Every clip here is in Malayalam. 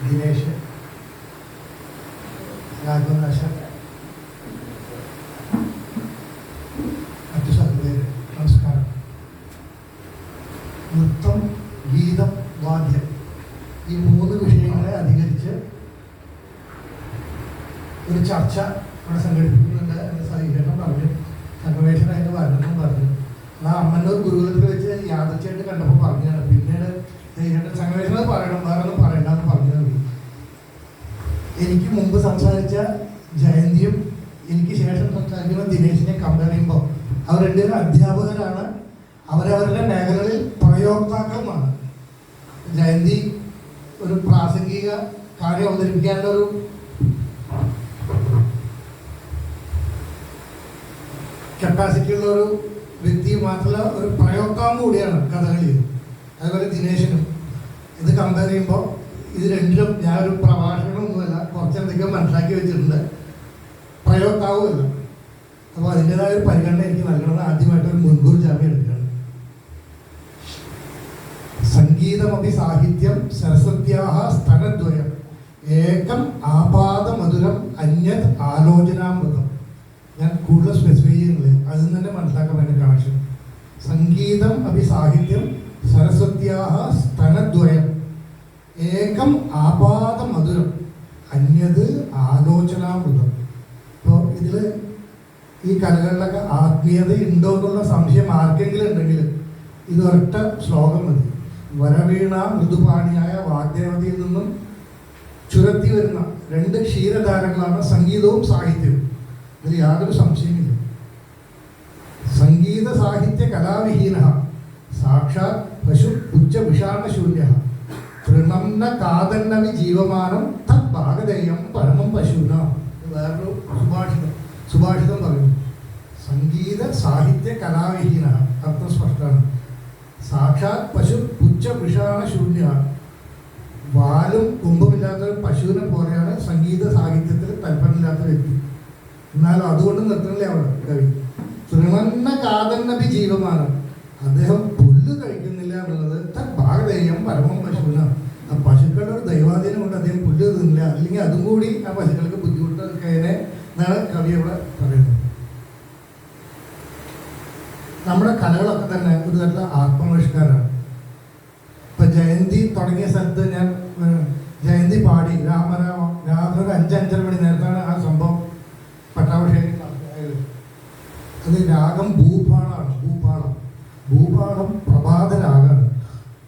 ദിനേശ്, രാഘവനാശൻ, മറ്റു സഹോദരർ, നമസ്കാരം. നൃത്തം, ഗീതം, വാദ്യം ഈ 3 വിഷയങ്ങളെ അധികരിച്ച് ഒരു ചർച്ച ഇവിടെ സംഘടിപ്പിക്കുന്നുണ്ട് എന്ന് സഹീകരണം പറഞ്ഞു. സംഗമേശ്വരൻ അതിന് വരണമെന്നും പറഞ്ഞു. ആ അമ്മന്നൂർ ഗുരുകുലത്തിൽ വെച്ച് യാദൃച്ഛയായിട്ട് കണ്ടപ്പോൾ പറഞ്ഞാണ്. പിന്നീട് സംഗമേശ്വരൻ പറയണം, വേറെ ഒന്നും പറയണ്ടെന്ന് പറഞ്ഞു. എനിക്ക് മുമ്പ് സംസാരിച്ച ജയന്തിയും എനിക്ക് ശേഷം സംസാരിക്കുന്ന ദിനേശിനെ കമ്പയർ ചെയ്യുമ്പോൾ അവർ രണ്ടുപേരും അധ്യാപകരാണ്. അവരവരുടെ മേഖലകളിൽ പ്രയോക്താക്കളുമാണ്. ജയന്തി ഒരു പ്രാസംഗിക കാര്യം അവതരിപ്പിക്കാനുള്ള ഒരു കപ്പാസിറ്റി ഉള്ള ഒരു വ്യക്തി മാത്രമല്ല, ഒരു പ്രയോക്താവും കൂടിയാണ് കഥകളിയിൽ. അതുപോലെ ദിനേശനും. ഇത് കമ്പയർ ചെയ്യുമ്പോൾ ഇത് രണ്ടിലും ഞാനൊരു പ്രഭാഷകനൊന്നുമല്ല, കുറച്ചെന്തൊക്കെയോ മനസ്സിലാക്കി വെച്ചിട്ടുണ്ട്. പ്രയോക്താവുമല്ല. അപ്പോൾ അതിൻ്റെതായ ഒരു പരിഗണന എനിക്ക് നൽകണമെന്ന് ആദ്യമായിട്ട് ഒരു മുൻകൂർ ജാമ്യം എടുക്കുകയാണ്. സംഗീതമപി സാഹിത്യം സരസ്വത്യാഹ സ്തനദ്വയം ഏകം ആപാദമധുരം അന്യത് ആലോചനാമൃതം. ഞാൻ കൂടുതൽ സ്പെസിഫൈ ചെയ്യുന്നില്ല, അതിൽ തന്നെ മനസ്സിലാക്കാൻ വേണ്ടി കണക്ഷൻ. സംഗീതം അപി സാഹിത്യം സരസ്വത്യാഹ സ്തനദ്വയം ഏകം ആപാദമധുരം അന്യത് ആലോചനാമൃതം. അപ്പോൾ ഇതിൽ ഈ കലകളിലൊക്കെ ആത്മീയത ഉണ്ടോ എന്നുള്ള സംശയം ആർക്കെങ്കിലും ഉണ്ടെങ്കിൽ ഇതൊരൊറ്റ ശ്ലോകം മതി. വരവീണ മൃദുപാണിയായ വാഗ്ദേവതയിൽ നിന്നും ചുരത്തി വരുന്ന 2 ക്ഷീരധാരങ്ങളാണ് സംഗീതവും സാഹിത്യവും. ഇതിൽ യാതൊരു സംശയമില്ല. സംഗീത സാഹിത്യ കലാവിഹീന സാക്ഷാത് പശു ഉച്ചവിഷാണശൂന്യ തൃണംന കാതന്നവി ജീവമാനം തത് ഭാഗധേയം പരമം പശുന. വേറൊരു സുഭാഷിതം പറയുന്നു. സംഗീത സാഹിത്യ കലാവിഹീന, അർത്ഥം സ്പഷ്ടമാണ്. സാക്ഷാത് പശു ഉച്ചവിഷാണശൂന്യ, വാലും കുമ്പുമില്ലാത്ത പശുവിനെ പോലെയാണ് സംഗീത സാഹിത്യത്തിൽ താല്പര്യമില്ലാത്ത വ്യക്തി. എന്നാലും അതുകൊണ്ട് നിർത്തണില്ലേ അവിടെ കവി. തൃണന്ന കാതന്നപി ജീവമാനം, അദ്ദേഹം പുല്ല് കഴിക്കുന്നില്ല എന്നുള്ളത് തൻ ഭാഗധേയം പരമം പശുവിന. ആ പശുക്കളുടെ ഒരു ദൈവാധീനം കൊണ്ട് അദ്ദേഹം പുല്ല് തിന്നില്ല, അല്ലെങ്കിൽ അതും കൂടി ആ പശുക്കൾക്ക് ബുദ്ധിമുട്ടൊക്കെ എന്നാണ് കവി അവിടെ പറയുന്നത്. നമ്മുടെ കലകളൊക്കെ തന്നെ ഒരു തരത്തിലുള്ള ആത്മവിഷ്കാരമാണ്. ഇപ്പം ജയന്തി തുടങ്ങിയ സ്ഥലത്ത് ഞാൻ ജയന്തി പാടി രാമരാമ രാത്രി 5-5:30 മണി നേരത്താണ് ആ സംഭവം പട്ടാഭിഷേകം നടത്തിയത്. അത് രാഗം ഭൂപാളാണ്. ഭൂപാളം പ്രഭാത രാഗമാണ്.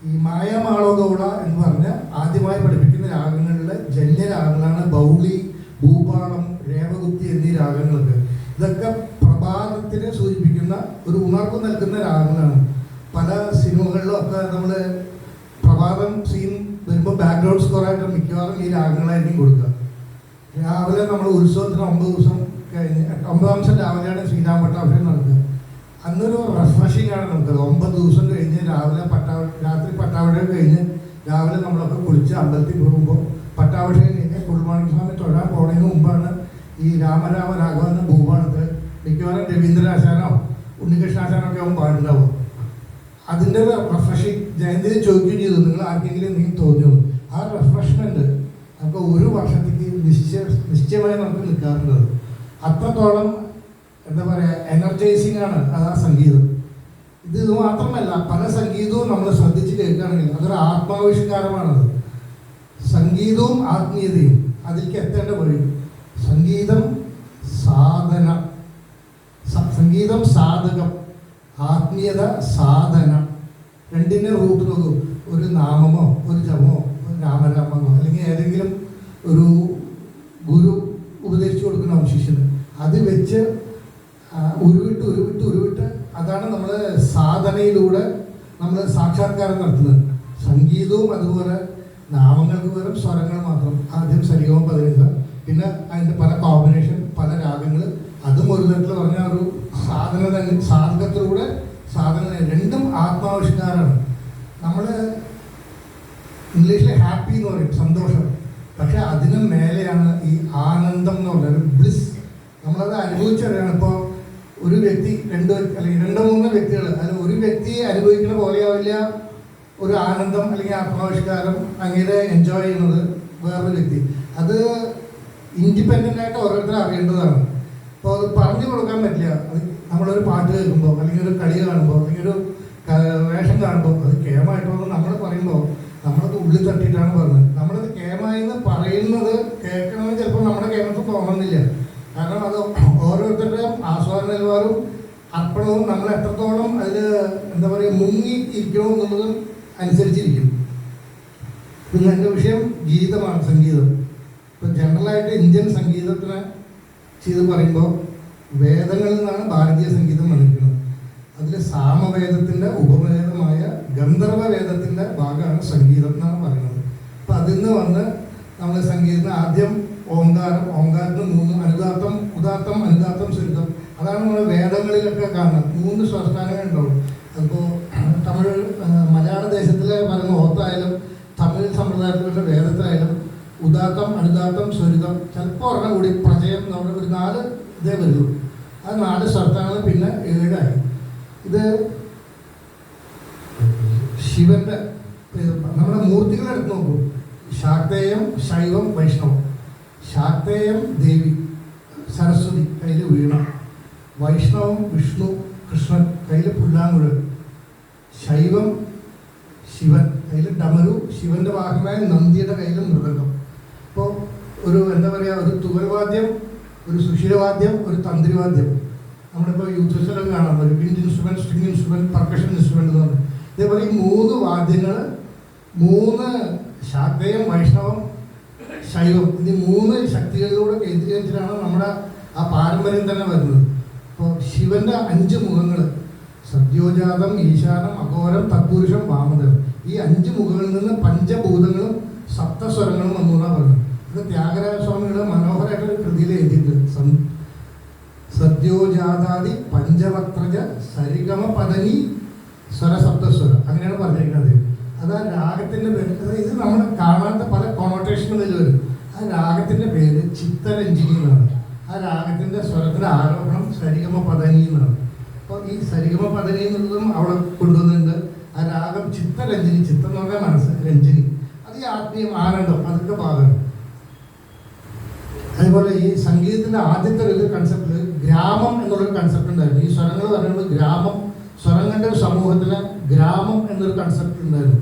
ഈ മായമാളോഗൗള എന്ന് പറഞ്ഞ ആദ്യമായി പഠിപ്പിക്കുന്ന രാഗങ്ങളിലെ ജന്യരാഗങ്ങളാണ് ബൗളി, ഭൂപാളം, രേവകുത്തി എന്നീ രാഗങ്ങളൊക്കെ. ഇതൊക്കെ പ്രഭാതത്തിനെ സൂചിപ്പിക്കുന്ന ഒരു ഉണർവ് നൽകുന്ന രാഗങ്ങളാണ്. പല സിനിമകളിലും ഒക്കെ നമ്മൾ പ്രഭാതം സീൻ വരുമ്പോൾ ബാക്ക്ഗ്രൗണ്ട് സ്കോറായിട്ട് മിക്കവാറും ഈ രാഗങ്ങളായിരിക്കും കൊടുക്കുക. രാവിലെ നമ്മൾ ഉത്സവത്തിന് 9 ദിവസം കഴിഞ്ഞ് 9-ാം ദിവസം രാവിലെയാണ് ശ്രീരാമ പട്ടാഭിഷേകം നടക്കുക. അന്നൊരു റിഫ്രഷിംഗ് ആണ് നമുക്ക്. 9 ദിവസം കഴിഞ്ഞ് രാവിലെ രാത്രി പട്ടാഭിഷേകം കഴിഞ്ഞ് രാവിലെ നമ്മളൊക്കെ കുളിച്ച് അമ്പലത്തിൽ പോകുമ്പോൾ പട്ടാഭിഷേകം കഴിഞ്ഞ് കുർബാന സ്വാമി തൊഴാൻ പോകുന്നതിന് മുമ്പാണ് ഈ രാമരാമ രാഘവ എന്ന ഭൂപാളത്തിൽ മിക്കവാറും രവീന്ദ്രനാശാനോ ഉണ്ണികൃഷ്ണാശാനോ ഒക്കെ ആവും പാടുണ്ടാവും. അതിൻ്റെ ഒരു റിഫ്രഷിങ് ജയന്തി ചോദിക്കുകയും ചെയ്തു, നിങ്ങൾ ആർക്കെങ്കിലും നീ തോന്നിയോ? ആ റിഫ്രഷ്മെൻറ്റ് നമുക്ക് ഒരു വർഷത്തേക്ക് നിശ്ചയമായി നമുക്ക് നിൽക്കാറുള്ളത്. അത്രത്തോളം എന്താ പറയുക, എനർജൈസിങ് ആണ് ആ സംഗീതം. ഇത് മാത്രമല്ല, പല സംഗീതവും നമ്മൾ ശ്രദ്ധിച്ച് കേൾക്കുകയാണെങ്കിൽ അതൊരു ആത്മാവിഷ്കാരമാണത്. സംഗീതവും ആത്മീയതയും അതിലേക്ക് എത്തേണ്ട വഴി. സംഗീതം സാധന, സംഗീതം സാധകം, ആത്മീയത സാധന. രണ്ടിൻ്റെ റൂട്ട് നോക്കൂ. ഒരു നാമമോ ഒരു ജപമോ ഒരു രാമരാമമോ അല്ലെങ്കിൽ ഏതെങ്കിലും ഒരു ഗുരു ഉപദേശിച്ചു കൊടുക്കുന്ന ശിഷ്യന് അത് വെച്ച് ഉരുവിട്ട് അതാണ് നമ്മൾ സാധനയിലൂടെ നമ്മൾ സാക്ഷാത്കാരം നടത്തുന്നത്. സംഗീതവും അതുപോലെ നാമങ്ങൾക്ക് പകരം സ്വരങ്ങൾ മാത്രം. ആദ്യം സരിഗമ പദനിസ, പിന്നെ അതിൻ്റെ പല കോമ്പിനേഷൻ, പല രാഗങ്ങൾ, അതും ഒരു തരത്തിൽ പറഞ്ഞ ഒരു സാധന തന്നെ. സാധകത്തിലൂടെ സാധന രണ്ടും ആത്മാവിഷ്കാരമാണ്. നമ്മൾ ഇംഗ്ലീഷിൽ ഹാപ്പി എന്ന് പറയും, സന്തോഷം. പക്ഷെ അതിനും മേലെയാണ് ഈ ആനന്ദം എന്ന് പറഞ്ഞൊരു ബ്ലിസ്. നമ്മളത് അനുഭവിച്ചറിയാണ്. ഇപ്പോൾ ഒരു വ്യക്തി അല്ലെങ്കിൽ 2-3 വ്യക്തികൾ, അതിൽ ഒരു വ്യക്തി അനുഭവിക്കുന്ന പോലെയാവില്ല ഒരു ആനന്ദം അല്ലെങ്കിൽ ആത്മാവിഷ്കാരം അങ്ങനെ എൻജോയ് ചെയ്യുന്നത് വേറൊരു വ്യക്തി. അത് ഇൻഡിപെൻഡൻ്റ് ആയിട്ട് ഓരോരുത്തരും അറിയേണ്ടതാണ്. അപ്പോൾ അത് പറഞ്ഞു കൊടുക്കാൻ പറ്റില്ല. അത് നമ്മളൊരു പാട്ട് കേൾക്കുമ്പോൾ അല്ലെങ്കിൽ ഒരു കളി കാണുമ്പോൾ അല്ലെങ്കിൽ ഒരു വേഷം കാണുമ്പോൾ അത് കേമായിട്ടോ നമ്മൾ പറയുമ്പോൾ നമ്മളത് ഉള്ളിൽ തട്ടിയിട്ടാണ് പറഞ്ഞത്. നമ്മളത് കേമായി എന്ന് പറയുന്നത് കേൾക്കണമെന്ന് ചിലപ്പോൾ നമ്മുടെ കേമത്ത് തോന്നുന്നില്ല. കാരണം അത് ഓരോരുത്തരുടെയും ആസ്വാദന നിലവാരവും അർപ്പണവും നമ്മൾ എത്രത്തോളം അതിൽ എന്താ പറയുക മുങ്ങി ഇരിക്കണോ എന്നുള്ളതും അനുസരിച്ചിരിക്കും. പിന്നെ എൻ്റെ വിഷയം ഗീതമാണ്, സംഗീതം. ഇപ്പം ജനറലായിട്ട് ഇന്ത്യൻ സംഗീതത്തിനെ ചെയ്ത് പറയുമ്പോൾ വേദങ്ങളിൽ നിന്നാണ് ഭാരതീയ സംഗീതം വന്നിരിക്കുന്നത്. അതിൽ സാമവേദത്തിൻ്റെ ഉപവേദമായ ഗന്ധർവ വേദത്തിൻ്റെ ഭാഗമാണ് സംഗീതം എന്നാണ് പറയുന്നത്. അപ്പം അതിൽ നിന്ന് വന്ന് നമ്മൾ സംഗീതത്തിന് ആദ്യം ഓങ്കാരം, ഓങ്കാരത്തിന് 3 അനുദാത്തം, ഉദാത്തം, അനുദാത്തം, സ്വരിതം. അതാണ് നമ്മൾ വേദങ്ങളിലൊക്കെ കാണുന്നത്. 3 സ്വരസ്ഥാനങ്ങൾ ഉണ്ടാവും. അതിപ്പോൾ തമിഴ് മലയാള ദേശത്തിലെ പറയുന്ന ഓത്തായാലും തമിഴ് സമ്പ്രദായത്തിലുള്ള വേദത്തിലായാലും ഉദാത്തം, അനുദാത്തം, സ്വരിതം, ചിലപ്പോൾ ഒരെണ്ണം കൂടി പ്രചയം, നമ്മുടെ ഒരു 4 ഇതേ വരുള്ളൂ. ആ 4 സ്വരസ്ഥാനങ്ങൾ പിന്നെ 7 ആയി. ഇത് ശിവന്റെ നമ്മുടെ മൂർത്തികളെ എടുത്ത് നോക്കും. ശാക്തേയം, ശൈവം, വൈഷ്ണവം. ശാക്തേയം ദേവി സരസ്വതി, കയ്യിൽ വീണ. വൈഷ്ണവം വിഷ്ണു കൃഷ്ണൻ, കയ്യിൽ പുല്ലാങ്കുഴൽ. ശൈവം ശിവൻ, കയ്യിൽ ഡമരു. ശിവന്റെ വാഹനമായ നന്ദിയുടെ കയ്യിൽ മൃദംഗം. അപ്പോൾ ഒരു എന്താ പറയുക, ഒരു തുകൽവാദ്യം, ഒരു സുശീലവാദ്യം, ഒരു തന്ത്രിവാദ്യം. നമ്മളിപ്പോൾ യൂത്ത് ഫെസ്റ്റിവലൊക്കെ കാണാം, ഒരു wind instrument, string instrument, percussion instrument എന്ന് പറഞ്ഞു. ഇതേപോലെ ഈ 3 വാദ്യങ്ങൾ, 3 ശാക്തേയം, വൈഷ്ണവം, ശൈവം, ഇത് 3 ശക്തികളിലൂടെ കേന്ദ്രീകരിച്ചിട്ടാണ് നമ്മുടെ ആ പാരമ്പര്യം തന്നെ വരുന്നത്. അപ്പോൾ ശിവന്റെ 5 മുഖങ്ങൾ, സദ്യോജാതം, ഈശാനം, അഘോരം, തത്പുരുഷം, വാമനം. ഈ 5 മുഖങ്ങളിൽ നിന്ന് പഞ്ചഭൂതങ്ങളും സപ്തസ്വരങ്ങളും വന്നു എന്നാണ് പറഞ്ഞത്. ഇത് ത്യാഗരാജ സ്വാമിയുടെ മനോഹരമായിട്ടൊരു കൃതിയിൽ എഴുതിയിട്ടുണ്ട്. സദ്യോജാതാദി പഞ്ചവക്ത്രജ സരിഗമ പദനി സ്വരസപ്തസ്വരം, അങ്ങനെയാണ് പറഞ്ഞിരിക്കുന്നത്. അത് ആ രാഗത്തിൻ്റെ പേര്, ഇത് നമ്മൾ കാണാത്ത പല കൊണോട്ടേഷനുകളിൽ വരും. ആ രാഗത്തിൻ്റെ പേര് ചിത്തരഞ്ജിനി എന്നാണ്. ആ രാഗത്തിൻ്റെ സ്വരത്തിൻ്റെ ആരോപണം സരിഗമ പദനി എന്നാണ്. അപ്പോൾ ഈ സരിഗമ പദനി എന്നുള്ളതും അവിടെ കൊണ്ടുവന്നിട്ടുണ്ട്. ആ രാഗം ചിത്തരഞ്ജിനി, ചിത്തം എന്ന് പറഞ്ഞാൽ മനസ്സ്, രഞ്ജിനി, അത് ഈ ആത്മീയം, ആനന്ദം, അതൊക്കെ ഭാഗമാണ്. അതുപോലെ ഈ സംഗീതത്തിൻ്റെ ആദ്യത്തെ ഒരു കൺസെപ്റ്റിൽ ഗ്രാമം എന്നുള്ളൊരു കൺസെപ്റ്റ് ഉണ്ടായിരുന്നു. ഈ സ്വരങ്ങൾ പറയുന്നത് ഗ്രാമം, സ്വരങ്ങളുടെ ഒരു സമൂഹത്തിന് ഗ്രാമം എന്നൊരു കൺസെപ്റ്റ് ഉണ്ടായിരുന്നു.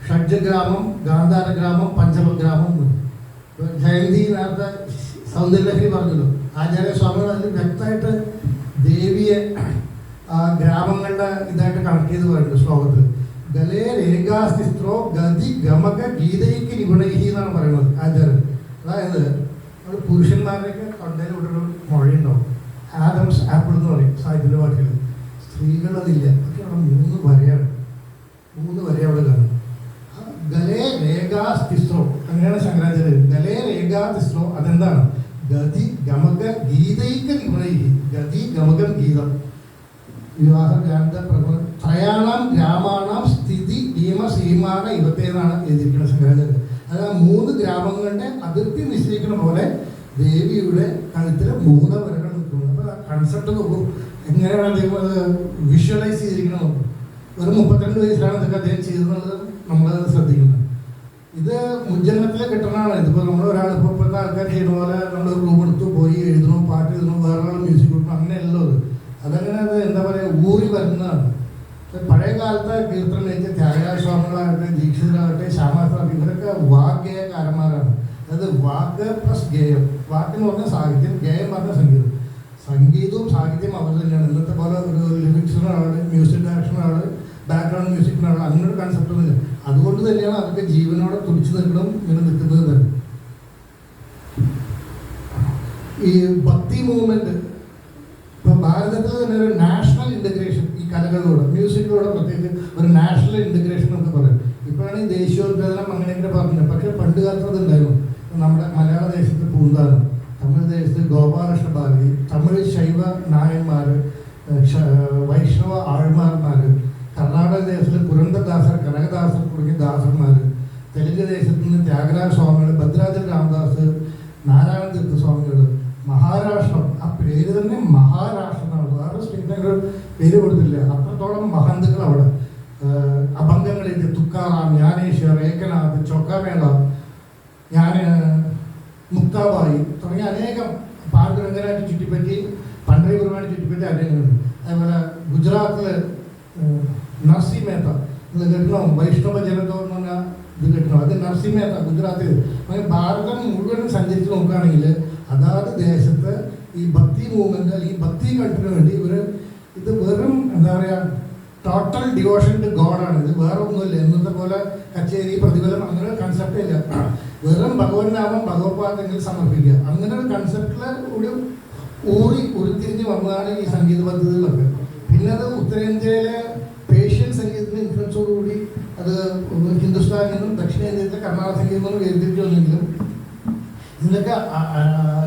ഷഡ്ജഗ്രാമം, ഗാന്ധാരഗ്രാമം, പഞ്ചമഗ്രാമം. ജയന്തി നേരത്തെ സൗന്ദര്യലഹരി പറഞ്ഞല്ലോ, ആചാര്യസ്വാമികൾ അതിൽ വ്യക്തമായിട്ട് ദേവിയെ ഗ്രാമങ്ങളുടെ ഇതായിട്ട് കണക്ട് ചെയ്ത് പറയുന്നുണ്ട് ശ്ലോകത്തിൽ. ഗലേ രേഖാസ്തിസ്ത്രോ ഗതി ഗമക ഗീതയ്ക്ക് നിഗുണൈഹി എന്നാണ് പറയുന്നത് ആചാര്യൻ. അതായത് നമ്മൾ പുരുഷന്മാരുടെയൊക്കെ തൊണ്ടയിൽ ഒരു മുഴയുണ്ടാവും, ആഡംസ് ആപ്പിൾ എന്ന് പറയും സാഹിത്യത്തിൻ്റെ വാക്കിൽ. സ്ത്രീകളതില്ല, പക്ഷെ അവിടെ 3 വരയാണ്, 3 വര അവിടെ കാണും. ഗലേ രേഖാസ്തിസ്ത്രോ, അങ്ങനെയാണ് ശങ്കരാചാര്യൻ. ഗലേ രേഖാസ്തിസ്ത്രോ, അതെന്താണ്? ഗതി ഗമക ഗീതയ്ക്ക് നിഗുണൈഹി, ഗതി ഗമകം ഗീതം. വിവാഹ ഗ്രാന്ത പ്രകടനം ത്രയാണാം ഗ്രാമാണാം സ്ഥിതി നിയമ സീമാന ഇവത്തേന്നാണ് എഴുതിയിരിക്കുന്നത് ശങ്കരാചാര്യൻ. അത് ആ 3 ഗ്രാമങ്ങളുടെ അതിർത്തി നിശ്ചയിക്കുന്ന പോലെ ദേവിയുടെ കഴുത്തിൽ 3 വരകൾ നിൽക്കുന്നു. അപ്പോൾ ആ കൺസെപ്റ്റ് നോക്കും, എങ്ങനെയാണ് അദ്ദേഹം അത് വിഷ്വലൈസ് ചെയ്തിരിക്കുന്നത് നോക്കും. ഒരു 32 വയസ്സിലാണ് ഇതൊക്കെ അദ്ദേഹം ചെയ്തെന്നുള്ളത് നമ്മളത് ശ്രദ്ധിക്കുന്നത്. ഇത് മുജ്ജന്മത്തിൽ കിട്ടണതാണ്. ഇതിപ്പോൾ നമ്മൾ ഒരാളിപ്പോൾ ഇപ്പോഴത്തെ ആൾക്കാർ ചെയ്യുന്ന പോലെ നമ്മൾ റൂം എടുത്തു പോയി എഴുതണോ, പാട്ട് എഴുതണോ, വേറെ മ്യൂസിക് കൊടുക്കണം, അങ്ങനെയല്ലോ അത്. അതങ്ങനെ അത് എന്താ പറയുക, ഊറി വരുന്നതാണ്. പഴയ കാലത്തെ കീർത്തനം വെച്ച ത്യാഗരാജ സ്വാമികളാകട്ടെ, ദീക്ഷിതരാകട്ടെ, ശ്യാമാസ്ത്ര, ഇവരൊക്കെ വാഗ്ഗേയകാരന്മാരാണ്. അതായത് വാക്ക് പ്ലസ് ഗേയം. വാക്കെന്ന് പറഞ്ഞാൽ സാഹിത്യം, ഗേയം പറഞ്ഞ സംഗീതം. സംഗീതവും സാഹിത്യം അവർ തന്നെയാണ്. ഇന്നത്തെ പോലെ ഒരു ലിറിക്സിനൊരാൾ, മ്യൂസിക് ഡയറക്ഷനൊരാൾ, ബാക്ക്ഗ്രൗണ്ട് മ്യൂസിക്കിനൊരാൾ, അങ്ങനൊരു കൺസെപ്റ്റ് ഒന്നുമില്ല. അതുകൊണ്ട് തന്നെയാണ് അതൊക്കെ ജീവനോടെ തുടിച്ചു നിൽക്കണം, ഇങ്ങനെ നിൽക്കുന്നത് തന്നെ. ഈ ഭക്തി മൂവ്മെന്റ് ഇപ്പൊ ഭാരതത്തിൽ തന്നെ ഒരു നാഷണൽ ഇന്റഗ്രേഷൻ ഈ കലകളിലൂടെ, മ്യൂസിക്കിലൂടെ പ്രത്യേകിച്ച് ഒരു നാഷണൽ ഇന്റഗ്രേഷൻ എന്നൊക്കെ പറയും. ഇപ്പോഴാണ് ഈ ദേശീയോദ്ഗ്രഥനം അങ്ങനെയൊക്കെ പറഞ്ഞത്. പക്ഷെ പണ്ട് കാലത്ത് അതുണ്ടായിരുന്നു. നമ്മുടെ മലയാള ദേശത്ത് പൂന്താനം, തമിഴ് ദേശത്ത് ഗോപാലകൃഷ്ണ ഭാരതി, തമിഴ് ശൈവ നായന്മാർ, വൈഷ്ണവ ആഴ്മാർമാർ, കർണാടക ദേശത്തിൽ പുരന്ദരദാസർ, കനകദാസർ തുടങ്ങിയ ദാസന്മാർ, തെലുങ്ക് ദേശത്ത് നിന്ന് ത്യാഗരാജ സ്വാമികൾ, ഭദ്രാചല രാമദാസ്, നാരായണ തീർത്ഥ സ്വാമികൾ, മഹാരാഷ്ട്രം, ആ പേര് തന്നെ മഹാരാഷ്ട്രം എന്നാണ്. വേറെ സ്റ്റേറ്റിനൊരു പേര് കൊടുത്തില്ല. അത്രത്തോളം മഹന്തുക്കൾ അവിടെ. അഭംഗങ്ങളിൽ തുക്കാറാം, ജ്ഞാനേശ്വർ, ഏകനാഥ്, ചൊക്കാമേള, മുക്താബായി തുടങ്ങിയ അനേകം പാണ്ഡുരംഗനായിട്ട് ചുറ്റിപ്പറ്റി പണ്ഡരിപുരമായിട്ട് ചുറ്റിപ്പറ്റി അനേകമുണ്ട്. അതേപോലെ ഗുജറാത്തിൽ നർസി മേത്ത ഇത് കേൾക്കണം, വൈഷ്ണവ ജനതോ എന്ന് പറഞ്ഞാൽ ഇത് കേൾക്കണം, അത് നർസി മേത്ത ഗുജറാത്തിൽ. അങ്ങനെ ഭാരതം മുഴുവനും സഞ്ചരിച്ച് നോക്കുകയാണെങ്കിൽ അതാത് ദേശത്ത് ഈ ഭക്തി മൂവ്മെന്റ് അല്ലെങ്കിൽ ഭക്തി കൾട്ടിന് വേണ്ടി ഇത് വെറും എന്താ പറയുക ടോട്ടൽ ഡിവോഷൻ ടു ഗോഡാണ്. ഇത് വേറെ ഒന്നുമില്ല. ഇന്നത്തെ പോലെ കച്ചേരി പ്രതിഫലം അങ്ങനെ ഒരു കൺസെപ്റ്റ് ഇല്ല. വെറും ഭഗവൻ നാമം ഭഗവത്പാദങ്ങളിൽ സമർപ്പിക്കുക, അങ്ങനെ ഒരു കൺസെപ്റ്റിൽ ഒരു ഉരുത്തിരിഞ്ഞ് വന്നതാണ് ഈ സംഗീത പദ്ധതികളൊക്കെ. പിന്നെ അത് ഉത്തരേന്ത്യയിലെ പേർഷ്യൻ സംഗീതത്തിന് ഇൻഫ്ലുവൻസോടുകൂടി അത് ഹിന്ദുസ്ഥാനിൽ നിന്നും ദക്ഷിണേന്ത്യയിലെ കർണാടക സംഗീതം നിന്നും വേർതിരിച്ചു വന്നെങ്കിലും ഇതിലൊക്കെ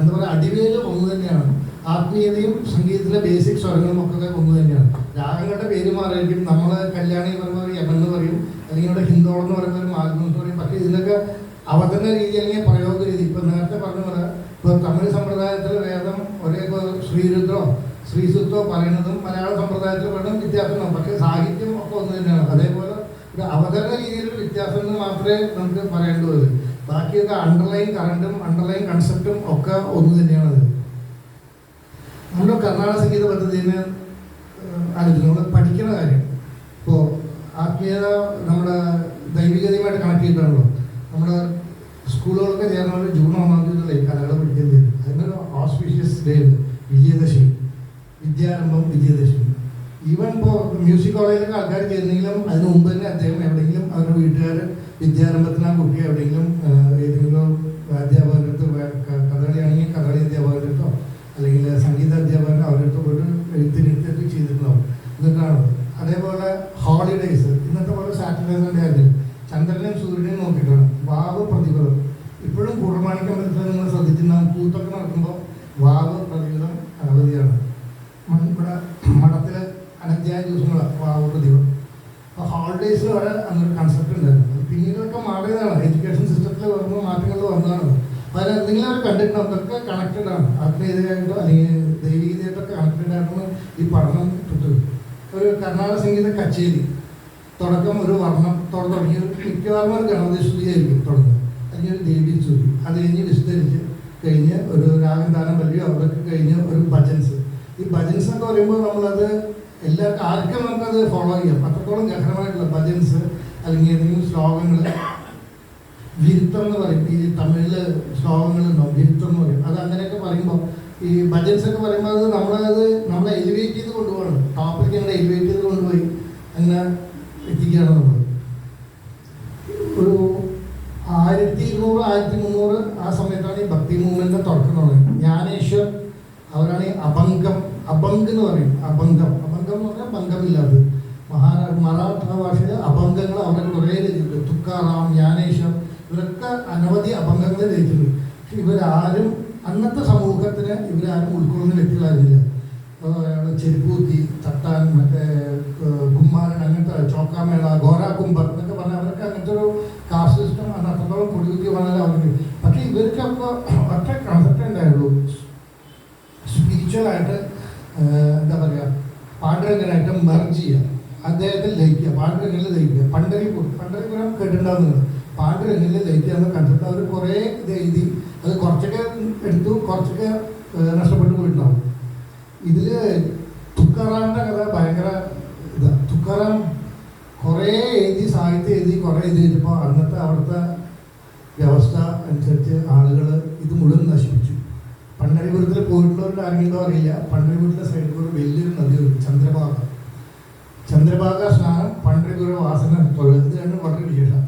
എന്താ പറയുക അടിവേര് ഒന്ന് തന്നെയാണ്. ആത്മീയതയും സംഗീതത്തിലെ ബേസിക് സ്വരങ്ങളും ഒക്കെ ഒന്ന് തന്നെയാണ്. രാഗങ്ങളുടെ പേര് മാറിയിരിക്കും. നമ്മൾ കല്യാണി എന്ന് പറയുമ്പോൾ യമൻ എന്ന് പറയും, അല്ലെങ്കിൽ ഇവിടെ ഹിന്ദോളം എന്ന് പറയുമ്പോൾ ഒരു മാർഗം എന്ന് പറയും. പക്ഷേ ഇതിനൊക്കെ അവതരണ രീതി അല്ലെങ്കിൽ പ്രയോഗ രീതി ഇപ്പം നേരത്തെ പറഞ്ഞ പോലെ ഇപ്പോൾ തമിഴ് സമ്പ്രദായത്തിൽ വേദം ഒരേ ഇപ്പോൾ ശ്രീരുദ്രോ ശ്രീസുത്തോ പറയുന്നതും മലയാള സമ്പ്രദായത്തിൽ വേണം വ്യത്യാസമുണ്ടാവും. പക്ഷേ സാഹിത്യം ഒക്കെ ഒന്ന് തന്നെയാണ്. അതേപോലെ ഒരു അവതരണ രീതിയിലൊരു വ്യത്യാസം എന്ന് മാത്രമേ നമുക്ക് പറയേണ്ടത്. ബാക്കിയൊക്കെ അണ്ടർലൈൻ കറണ്ടും അണ്ടർലൈൻ കൺസെപ്റ്റും ഒക്കെ ഒന്ന് തന്നെയാണത്. നമ്മുടെ കർണാടക സംഗീത പദ്ധതിനെ ആലോചിച്ച് നമ്മൾ പഠിക്കുന്ന കാര്യം ഇപ്പോൾ ആത്മീയത നമ്മുടെ ദൈവികതയുമായിട്ട് കണക്ട് ചെയ്തിട്ടാണല്ലോ. നമ്മുടെ സ്കൂളുകളൊക്കെ ചേർന്ന ജൂൺ 1 തീയതി കലകൾ പഠിക്കുന്നത്. അതിനൊരു ഓസ്പീഷ്യസ് ഡേ ഉണ്ട്, വിജയദശമി, വിദ്യാരംഭം വിജയദശമി. ഈവൻ ഇപ്പോൾ മ്യൂസിക് കോളേജിലൊക്കെ ആൾക്കാർ ചേർന്നെങ്കിലും അതിന് മുമ്പ് തന്നെ അദ്ദേഹം എവിടെയെങ്കിലും അവരുടെ വീട്ടുകാർ വിദ്യാരംഭത്തിന് ആ കുട്ടി എവിടെയെങ്കിലും ഏതെങ്കിലും അധ്യാപകരുടെ അടുത്ത് കഥകളിയാണെങ്കിൽ കഥകളി അധ്യാപകരുടെ അടുത്തോ അല്ലെങ്കിൽ സംഗീത അധ്യാപകരുടെ അവരുടെ അടുത്ത് പോയിട്ട് എഴുത്തിനെടുത്തൊക്കെ ചെയ്തിട്ടുണ്ടാവും. എന്നിട്ടാണ് അതേപോലെ ഹോളിഡേയ്സ് ഇന്നത്തെ പോലെ സാറ്റർഡേ സൺഡേ ആയിരുന്നു. ചന്ദ്രനെയും സൂര്യനെയും നോക്കിയിട്ടാണ് വാവ് പ്രതിഫലം. ഇപ്പോഴും കുടമാണിക്കം ബന്ധത്തിൽ നിങ്ങൾ ശ്രദ്ധിച്ചിട്ടുണ്ടാകും. കൂത്തൊക്കെ നടക്കുമ്പോൾ വാവ് പ്രതിഫലം അവധിയാണ്. ഇവിടെ മഠത്തിൽ അനധ്യായ ദിവസങ്ങളാണ് വാവ് പ്രതിഫലം. അപ്പോൾ ഹോളിഡേയ്സിൽ വരെ അങ്ങനെ കൺസെപ്റ്റ് ഉണ്ടായിരുന്നു. പിന്നീടൊക്കെ മാറിയതാണ്, എഡ്യൂക്കേഷൻ സിസ്റ്റത്തിൽ വരുമ്പോൾ മാറ്റങ്ങൾ വന്നതാണ്. അപ്പോൾ നിങ്ങളവർ കണ്ടിട്ടുണ്ടാവും, അതൊക്കെ കണക്റ്റഡ് ആണ്. ആത്മീയതയായിട്ടോ അല്ലെങ്കിൽ ദൈവികതയായിട്ടൊക്കെ കണക്റ്റഡ് ആയിട്ടാണ് ഈ പഠനം കിട്ടുന്നത്. ഒരു കർണാടക സംഗീത കച്ചേരി തുടക്കം ഒരു വർണ്ണത്തോടെ തുടങ്ങി മിക്കവാറും ഒരു ഗണപതിസ്തുതിയായിരിക്കും തുടങ്ങുന്നത്, അല്ലെങ്കിൽ ഒരു ദേവീ സ്തുതി. അത് കഴിഞ്ഞ് വിസ്തരിച്ച് കഴിഞ്ഞ് ഒരു രാഗദാനം പല്ലിയോ അതൊക്കെ കഴിഞ്ഞ് ഒരു ഭജൻസ്. ഈ ഭജൻസ് എന്ന് പറയുമ്പോൾ നമ്മളത് എല്ലാവർക്കും ആർക്കും നമുക്കത് ഫോളോ ചെയ്യാം. അത്രത്തോളം ഗഹനമായിട്ടുള്ള ഭജൻസ് അല്ലെങ്കിൽ ഏതെങ്കിലും ശ്ലോകങ്ങൾ വിരുത്തം എന്ന് പറയും. ഈ തമിഴിൽ ശ്ലോകങ്ങളുണ്ടാവും, വിരുത്തം എന്ന് പറയും. അത് അങ്ങനെയൊക്കെ പറയുമ്പോൾ ഈ ഭജൻസ് ഒക്കെ പറയുമ്പോൾ അത് നമ്മളെ എലിവേറ്റ് ചെയ്ത് കൊണ്ടുപോകണം. ടോപ്പിലേക്ക് ഞങ്ങളെ എലിവേറ്റ് ചെയ്ത് കൊണ്ടുപോയി അങ്ങനെ എത്തിക്കുകയാണ് നമ്മൾ. ഒരു 1200 1300 ആ സമയത്താണ് ഈ ഭക്തി മൂവ്മെന്റിന്റെ തുടക്കം തുടങ്ങി. ജ്ഞാനേശ്വർ അവരാണ് ഈ അഭംഗ് എന്ന് പറയും. അഭംഗം എന്ന് പറഞ്ഞാൽ ഭംഗമില്ലാത്തത്. മറാഠ ഭാഷയിൽ അഭംഗങ്ങൾ അവരെ കുറേ രചിച്ചിട്ടുണ്ട്. തുക്കാറാം, ജ്ഞാനേശ്വർ ഇവരൊക്കെ അനവധി അഭംഗങ്ങൾ രചിച്ചിട്ടുണ്ട്. പക്ഷെ ഇവരാരും അന്നത്തെ സമൂഹത്തിന് ഇവരാരും ഉൾക്കൊള്ളുന്ന വ്യക്തികളായിരുന്നില്ല. ചെരുപ്പൂത്തി, തട്ടാൻ, മറ്റേ കുമ്മാരൻ, അങ്ങനത്തെ ചോക്കാമേള, ഗോരാകുംബർ എന്നൊക്കെ പറഞ്ഞാൽ അവരൊക്കെ അങ്ങനത്തെ ഒരു കാസ്റ്റ് സിസ്റ്റം അത് അത്രത്തോളം പൊടികുത്തിയാണല്ലോ അവർക്ക്. പക്ഷേ ഇവർക്കൊക്കെ ഒറ്റ കൺസെപ്റ്റ് ഉണ്ടായുള്ളൂ, സ്പിരിച്വലായിട്ട് എന്താ പറയുക പാണ്ഡുരംഗനായിട്ട് മെർജ് ചെയ്യുക, അദ്ദേഹത്തിൽ ലയിക്കുക, പാണ്ഡുരംഗനിൽ ലയിക്കുക. പണ്ഡരിപുരം കേട്ടിട്ടുണ്ടാകുന്നത് പാണ്ഡുരംഗനിൽ ലയിക്കുക എന്ന കൺസെപ്റ്റ് അവർ കുറേ ഇത് എഴുതി. അത് കുറച്ചൊക്കെ എടുത്തു, കുറച്ചൊക്കെ നഷ്ടപ്പെട്ടു പോയിട്ടുണ്ടാവും. ഇതിൽ തുക്കാറാമിൻ്റെ കഥ ഭയങ്കര ഇതാണ്. തുക്കാറാം കുറേ എഴുതി, സാഹിത്യം എഴുതി, കുറേ എഴുതി വെച്ചപ്പോൾ അന്നത്തെ അവിടുത്തെ വ്യവസ്ഥ അനുസരിച്ച് ആളുകൾ ഇത് മുഴുവൻ നശിപ്പിച്ചു. പണ്ഡരിപുരത്തിൽ പോയിട്ടുള്ളവരുടെ ആരെങ്കിലും അറിയില്ല, പണ്ഡരിപുരത്തിൻ്റെ സൈഡിൽ ഒരു വലിയൊരു നദിയുണ്ട്, ചന്ദ്രഭാഗ സ്നാനം, പണ്ഡരിപുര വാസന തൊഴിൽ. ഇത് രണ്ടും വളരെ വിശേഷം.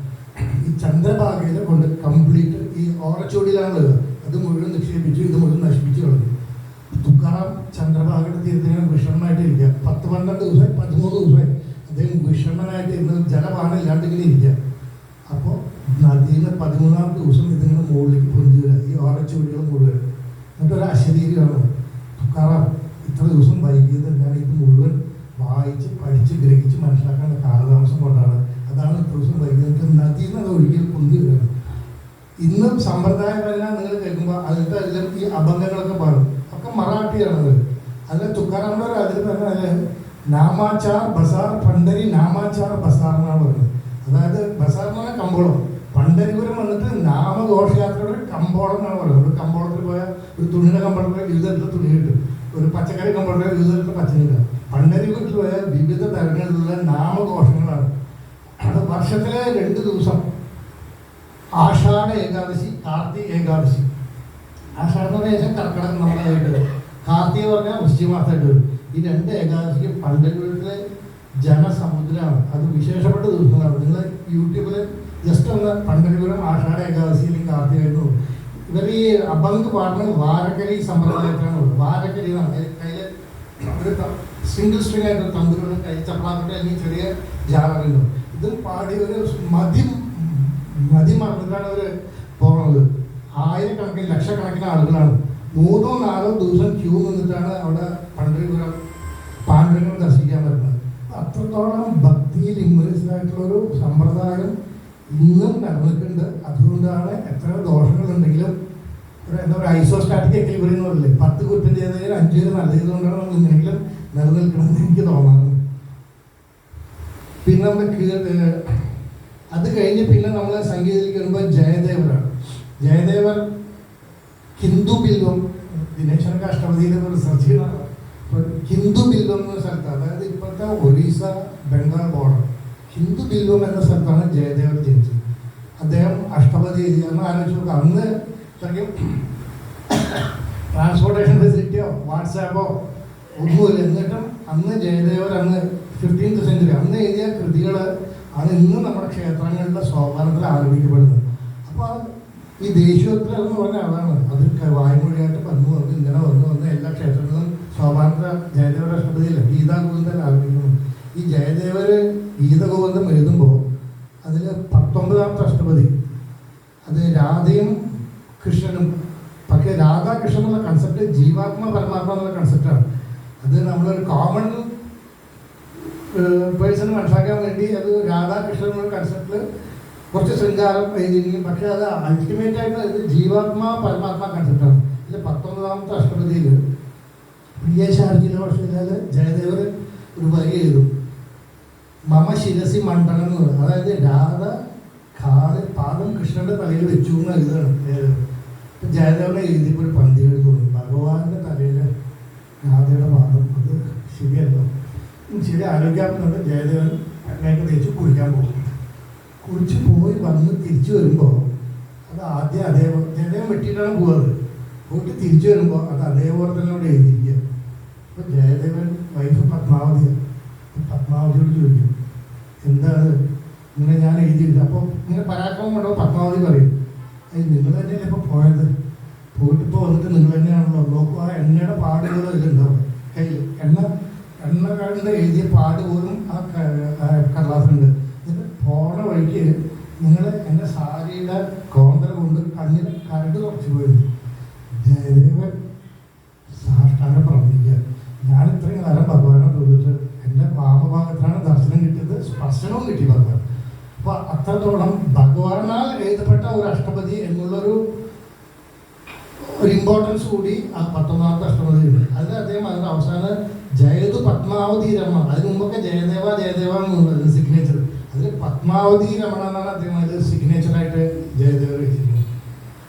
ഈ ചന്ദ്രഭാഗയിൽ കൊണ്ട് കംപ്ലീറ്റ് ഈ ഓറച്ചോടിയിലാണുള്ളത്, അത് മുഴുവൻ നിക്ഷേപിച്ചു, ഇത് മുഴുവൻ നശിപ്പിച്ചു കളഞ്ഞു. തുക്കാറാം ചന്ദ്രഭാഗയുടെ തീരത്തിന് വിഷണ്ണനായിട്ട് ഇരിക്കുക. 10-12 ദിവസമായി 13 ദിവസമായി അദ്ദേഹം വിഷണ്ണനായിട്ട് ഇരുന്ന് ജലപാനമില്ലാണ്ട് ഇങ്ങനെ ഇരിക്കുക. അപ്പോൾ നദിയിൽ 13-ാമത്തെ ദിവസം ഇതിങ്ങനെ മുകളിലേക്ക് പൊന്തി വരിക, ഈ ഓറച്ചോടികൾ മുഴുവൻ. എന്നിട്ടൊരു അശരീരമാണ് തുക്കാറാം ഇത്ര ദിവസം വൈകിയത്. ഞാൻ ഇത് മുഴുവൻ വായിച്ച് പഠിച്ച് ഗ്രഹിച്ച് മനസ്സിലാക്കേണ്ട കാലതാമസം കൊണ്ടാണ്. അതാണ് ഇത്ര ദിവസം വൈകിയത്. നദിയിൽ നിന്ന് അത് ഒരിക്കൽ പൊന്തി വരികയാണ്. ഇന്നും സമ്പ്രദായമെല്ലാം നിങ്ങൾ കേൾക്കുമ്പോൾ അതിലത്തെ എല്ലാം ഈ അഭംഗങ്ങളൊക്കെ പാടും, ഒക്കെ മറാഠിയാണത്. അതിൽ തുക്കാറാമിൻ്റെ അതിൽ പറഞ്ഞാൽ നാമാച്ചാർ ബസാർ, പണ്ഡരി നാമാച്ചാർ ബസാർ എന്നാണ് പറയുന്നത്. അതായത് ബസാർ എന്ന് പറഞ്ഞാൽ കമ്പോളം, പണ്ടരിപുരം വന്നിട്ട് നാമഘോഷയാത്രയുടെ കമ്പോളം എന്നാണ് പറയുന്നത്. ഒരു കമ്പോളത്തിൽ പോയാൽ ഒരു തുണിയുടെ കമ്പോളത്തിൽ വിവിധ തരത്തിലുള്ള തുണി കിട്ടും, ഒരു പച്ചക്കറി കമ്പോളത്തിൽ വിവിധ തരത്തിലുള്ള പച്ചക്കറി കിട്ടും. പണ്ടരിപുരത്തിൽ പോയാൽ വിവിധ തരങ്ങളിലുള്ള നാമഘോഷങ്ങളാണ്. അത് വർഷത്തിലെ 2 ദിവസം, ആഷാഢ ഏകാദശി, കാർത്തിക ഏകാദശി. ആഷാഢ ശേഷം കർക്കിടകം നമ്മളായിട്ട്, കാർത്തിക പറഞ്ഞാൽ വൃശ്ചികമാസമായിട്ട് വരും. ഈ 2 ഏകാദശിക്ക് പണ്ടരിപുരത്തിലെ ജനസമുദ്രമാണ്. അത് വിശേഷപ്പെട്ട ദിവസങ്ങളാണ്. നിങ്ങൾ യൂട്യൂബിൽ ജസ്റ്റ് ഒന്ന് പണ്ടരിപുരം ആഷാഢ ഏകാദശി അല്ലെങ്കിൽ കാർത്തിക എന്ന് നോക്കും. ഇവർ ഈ അഭംഗ് പാടുന്നത് വാരക്കലി സമ്പ്രദായത്തിലാണ്. വാരക്കലി എന്നാണ്. കയ്യിൽ ഒരു സിംഗിൾ സ്ട്രിങ് ആയിട്ട് തന്ത്രികളും കൈ ചപ്പാത്തി അല്ലെങ്കിൽ ചെറിയ ജാറുണ്ടോ ഇത് പാടി ഒരു മതിമറന്നിട്ടാണ് അവർ പോകുന്നത്. ആയിരക്കണക്കിന് ലക്ഷക്കണക്കിന് ആളുകളാണ് 3-4 ദിവസം ക്യൂ നിന്നിട്ടാണ് അവിടെ പണ്ടരിപുരം പാണ്ഡവനെ ദർശിക്കാൻ പറ്റുന്നത്. അത്രത്തോളം ഭക്തിയിൽ ഇമ്മേഴ്സ്ഡ് ആയിട്ടുള്ളൊരു സമ്പ്രദായം ഇന്നും നിലനിൽക്കുന്നുണ്ട്. അതുകൊണ്ടാണ് എത്ര ദോഷങ്ങളുണ്ടെങ്കിലും എന്താ പറയുക, ഐസോസ്റ്റാറ്റിക് എക്വിലിബ്രിയം എന്ന് പറയില്ലേ, 10 കുറ്റം ചെയ്തതിൽ 5 നല്ല ചെയ്തുകൊണ്ടാണ് നമ്മൾ ഇങ്ങനെയെങ്കിലും നിലനിൽക്കണമെന്ന് എനിക്ക് തോന്നുന്നത്. പിന്നെ നമ്മൾ അത് കഴിഞ്ഞ് പിന്നെ നമ്മൾ സംഗീതത്തിലേക്ക് വരുമ്പോൾ ജയദേവരാണ്. ജയദേവർ ഹിന്ദു ബിൽവം, ദിനേശനൊക്കെ അഷ്ടപതിയിലെ റിസർച്ച് ചെയ്യുന്നതാണ്. ഹിന്ദു ബിൽവം എന്ന സ്ഥലത്ത്, അതായത് ഇപ്പോഴത്തെ ഒറീസ ബംഗാൾ ബോർഡർ, ഹിന്ദു ബിൽവം എന്ന സ്ഥലത്താണ് ജയദേവർ ജനിച്ചത്. അദ്ദേഹം അഷ്ടപതി എന്ന് ആലോചിച്ച് നോക്കുക. അന്ന് ഇത്രയ്ക്കും ട്രാൻസ്പോർട്ടേഷൻ ഫെസിലിറ്റിയോ വാട്സാപ്പോ ഒന്നുമില്ല. എന്നിട്ടും അന്ന് ജയദേവർ, അന്ന് 15th സെഞ്ചുറി, അന്ന് എഴുതിയ കൃതികൾ ആണ് ഇന്നും നമ്മുടെ ക്ഷേത്രങ്ങളുടെ സോപാനത്തിൽ ആരംഭിക്കപ്പെടുന്നത്. അപ്പോൾ ഈ ദേശീയോത്തരം എന്ന് പറഞ്ഞാൽ അതാണ്. അത് വായ്മൊഴിയായിട്ട് വന്ന് ഇങ്ങനെ വന്ന് എല്ലാ ക്ഷേത്രങ്ങളും സോപാനത്തിൽ ജയദേവർ അഷ്ടപതിയില്ല, ഗീതാഗോവിന്ദൻ ആരംഭിക്കുന്നു. ഈ ജയദേവർ ഗീതഗോവിന്ദം എഴുതുമ്പോൾ അതിൽ 19ാമത്തെ അഷ്ടപതി അത് രാധയും കൃഷ്ണനും. പക്ഷേ രാധാകൃഷ്ണൻ എന്നുള്ള കൺസെപ്റ്റ് ജീവാത്മ പരമാത്മ എന്നുള്ള കൺസെപ്റ്റാണ്. അത് നമ്മളൊരു കോമൺ പേഴ്സൺ മനസ്സിലാക്കാൻ വേണ്ടി അത് രാധാകൃഷ്ണൻ എന്നുള്ള കൺസെപ്റ്റിൽ കുറച്ച് ശൃംഗാരം എഴുതിയിരിക്കും. പക്ഷേ അത് അൾട്ടിമേറ്റ് ആയിട്ട് ഇത് ജീവാത്മ പരമാത്മ കൺസെപ്റ്റാണ്. ഇതിൽ 19ാമത്തെ അഷ്ടപതിയിൽ പ്രിയശാർജില വർഷത്തിൽ ജയദേവർ ഒരു വരി എഴുതും, മമ ശിരസി മണ്ഡലം എന്ന് പറയും. അതായത് രാധ പാദം കൃഷ്ണന്റെ തലയിൽ വെച്ചു എന്ന് എഴുതാണ് ജയദേവർ. ഇപ്പം ജയദേവനെ എഴുതിയപ്പോൾ ഒരു പന്തി എഴുതുന്നു, ഭഗവാന്റെ തലയിൽ രാധയുടെ പാദം. അത് ശരിയല്ലോ, ശരി ആലോചിക്കാമെന്നുണ്ട്. ജയദേവൻ എണ്ണയൊക്കെ തേച്ച് കുളിക്കാൻ പോകും. കുളിച്ച് പോയി വന്ന് തിരിച്ചു വരുമ്പോൾ അത് ആദ്യം അതേപോലെ ജയദേവൻ വെട്ടിയിട്ടാണ് പോകുന്നത്. പോയിട്ട് തിരിച്ചു വരുമ്പോൾ അത് അതേപോലെ തന്നെ അവിടെ എഴുതിയിരിക്കുക. അപ്പോൾ ജയദേവൻ വൈഫ് പത്മാവതിയാണ്. പത്മാവതിയോട് ചോദിക്കും, എന്താണ് ഇങ്ങനെ ഞാൻ എഴുതിയില്ല. അപ്പോൾ ഇങ്ങനെ പരാക്രമം കൊണ്ടോ പത്മാവതി പറയും, നിങ്ങൾ തന്നെയല്ലേ ഇപ്പോൾ പോയത്, പോയിട്ടിപ്പോൾ വന്നിട്ട് നിങ്ങൾ തന്നെയാണല്ലോ, നോക്കുക ആ എണ്ണയുടെ പാടുകളും ഇതിലുണ്ടാവും കയ്യിൽ. എണ്ണ കണ്ട് എഴുതിയ പാട് പോലും ആ കടലാസുണ്ട്. എന്നിട്ട് പോണ വഴിക്ക് നിങ്ങൾ എൻ്റെ സാരിയുടെ കോന്തല കൊണ്ട് കണ്ണിൽ കരട് കുറച്ച് പോയിരുന്നു. ജയദേവൻ സാഷ്ടാംഗം പ്രവർത്തിക്കുക, ഞാൻ ഇത്രയും കാലം ഭഗവാനെ തോന്നിട്ട് എൻ്റെ വാമഭാഗത്താണ് ദർശനം കിട്ടിയത്, സ്പർശനവും കിട്ടി ഭഗവാൻ. അപ്പോൾ അത്രത്തോളം ഭഗവാനാൽ എഴുതപ്പെട്ട ഒരു അഷ്ടപതി എന്നുള്ളൊരു ഇമ്പോർട്ടൻസ് കൂടി ആ 19ാമത്തെ അഷ്ടപതി ഉണ്ട്. അതിൽ അദ്ദേഹം അതിൻ്റെ അവസാനം ജയതു പത്മാവതി രമണ, അതിന് മുമ്പൊക്കെ ജയദേവ എന്നുള്ളത് സിഗ്നേച്ചർ, അതിൽ പത്മാവതി രമണ എന്നാണ് അദ്ദേഹം അതിൽ സിഗ്നേച്ചറായിട്ട് ജയദേവർ എഴുതിയിരിക്കുന്നത്.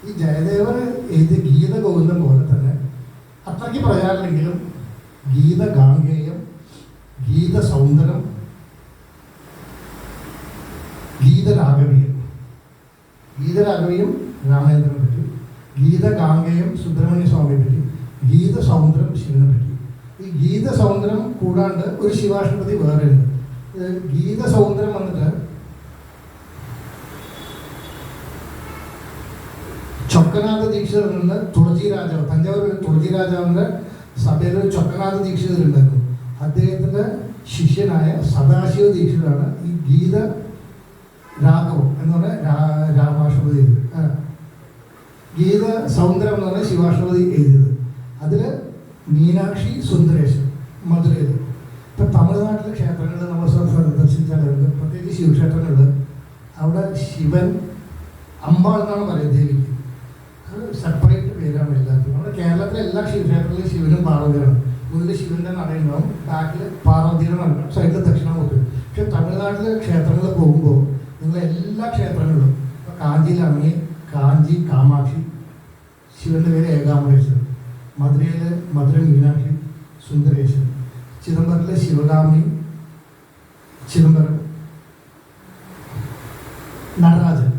ഈ ജയദേവർ എഴുതിയ ഗീത ഗോവിന്ദം പോലെ തന്നെ അത്രയ്ക്ക് പ്രചാരമില്ലെങ്കിലും ഗീത ഗാംഗേയം, ഗീത സൗന്ദരം, ഗീതരാഘവീയം രാമേന്ദ്രനെ പറ്റി, ഗീത ഗാംഗേയം സുബ്രഹ്മണ്യ സ്വാമിയെ പറ്റി, ഗീത സൗന്ദരം ശിവനെ പറ്റി. ഈ ഗീത സൗന്ദരം കൂടാണ്ട് ഒരു ശിവാഷ്ടപതി വേറെ ഉണ്ട്. ഗീത സൗന്ദരം വന്നിട്ട് ചൊക്കനാഥ ദീക്ഷിതർ നിന്ന് തുളജി രാജാവ്, തഞ്ചാവൂർ തുളജി രാജാവിൻ്റെ സഭയിൽ ഒരു ചൊക്കനാഥ ദീക്ഷിതരുണ്ടായിരുന്നു. അദ്ദേഹത്തിൻ്റെ ശിഷ്യനായ സദാശിവ ദീക്ഷിതരാണ് ഈ ഗീത രാഘവം എന്ന് പറഞ്ഞാൽ രാമാഷ്ടപതി എഴുതിയത്. ഗീത സൗന്ദര്യം എന്ന് പറഞ്ഞാൽ ശിവാഷ്ടപതി എഴുതിയത്. അതിൽ മീനാക്ഷി സുന്ദരേശൻ മധുരയിൽ. ഇപ്പം തമിഴ്നാട്ടിലെ ക്ഷേത്രങ്ങളിൽ നമ്മൾ സന്ദർശിച്ചാലുണ്ട്, പ്രത്യേകിച്ച് ശിവക്ഷേത്രങ്ങളിൽ അവിടെ ശിവൻ അമ്പാൾ എന്നാണ് പറയുന്നത് ദേവിക്ക്. അത് സെപ്പറേറ്റ് പേരാണ് എല്ലാത്തിനും. നമ്മുടെ കേരളത്തിലെ എല്ലാ ശിവക്ഷേത്രങ്ങളിലും ശിവനും പാർവതിയാണ്. മുന്നിൽ ശിവൻ്റെ നടയുണ്ടാവും, ബാക്കിൽ പാർവതിയുടെ നടക്കും, സൈഡിൽ ദക്ഷിണാമൂർത്തി. പക്ഷെ തമിഴ്നാട്ടിലെ ക്ഷേത്രങ്ങളിൽ പോകുമ്പോൾ നിങ്ങൾ എല്ലാ ക്ഷേത്രങ്ങളിലും കാഞ്ചിയിലാണെങ്കിൽ കാഞ്ചി കാമാക്ഷി, ശിവൻ്റെ പേര് ഏകാംബരേശ്വരൻ, മധുരയിൽ മധുര മീനാക്ഷി സുന്ദരേശ്വരൻ, ചിദംബരത്തിലെ ശിവകാമി ചിദംബരം നടരാജൻ,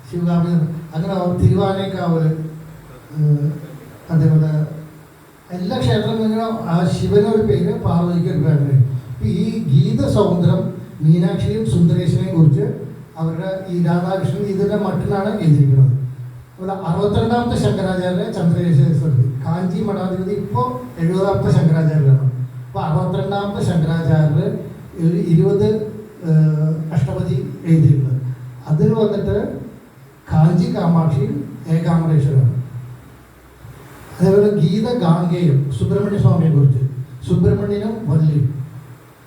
ശിവകാമി, അങ്ങനെ തിരുവാനേക്കാവ്, അതേപോലെ എല്ലാ ക്ഷേത്രങ്ങളിലും ആ ശിവനൊരു പേര്, പാർവതിക്ക് ഒരു പേര്. അപ്പം ഈ ഗീത സൗന്ദര്യം മീനാക്ഷിയും സുന്ദരേശ്വരനെയും കുറിച്ച് അവരുടെ ഈ രാധാകൃഷ്ണൻ ഇതിൻ്റെ മട്ടിലാണ് എഴുതിയിരിക്കുന്നത്. അതുപോലെ 62ാമത്തെ ശങ്കരാചാര്യ ചന്ദ്രശേഖരസ്വരത്തി, കാഞ്ചി മഠാധിപതി ഇപ്പോൾ 70ാമത്തെ ശങ്കരാചാര്യരാണ്. അപ്പോൾ 62ാമത്തെ ശങ്കരാചാര്യർ 20 അഷ്ടപതി എഴുതിയിട്ടുണ്ട്. അതിൽ വന്നിട്ട് കാഞ്ചി കാമാക്ഷിയും ഏകാംബരേശ്വരനാണ്. അതേപോലെ ഗീത ഗാംഗേയം സുബ്രഹ്മണ്യ സ്വാമിയെ കുറിച്ച്, സുബ്രഹ്മണ്യനും വല്ലിയും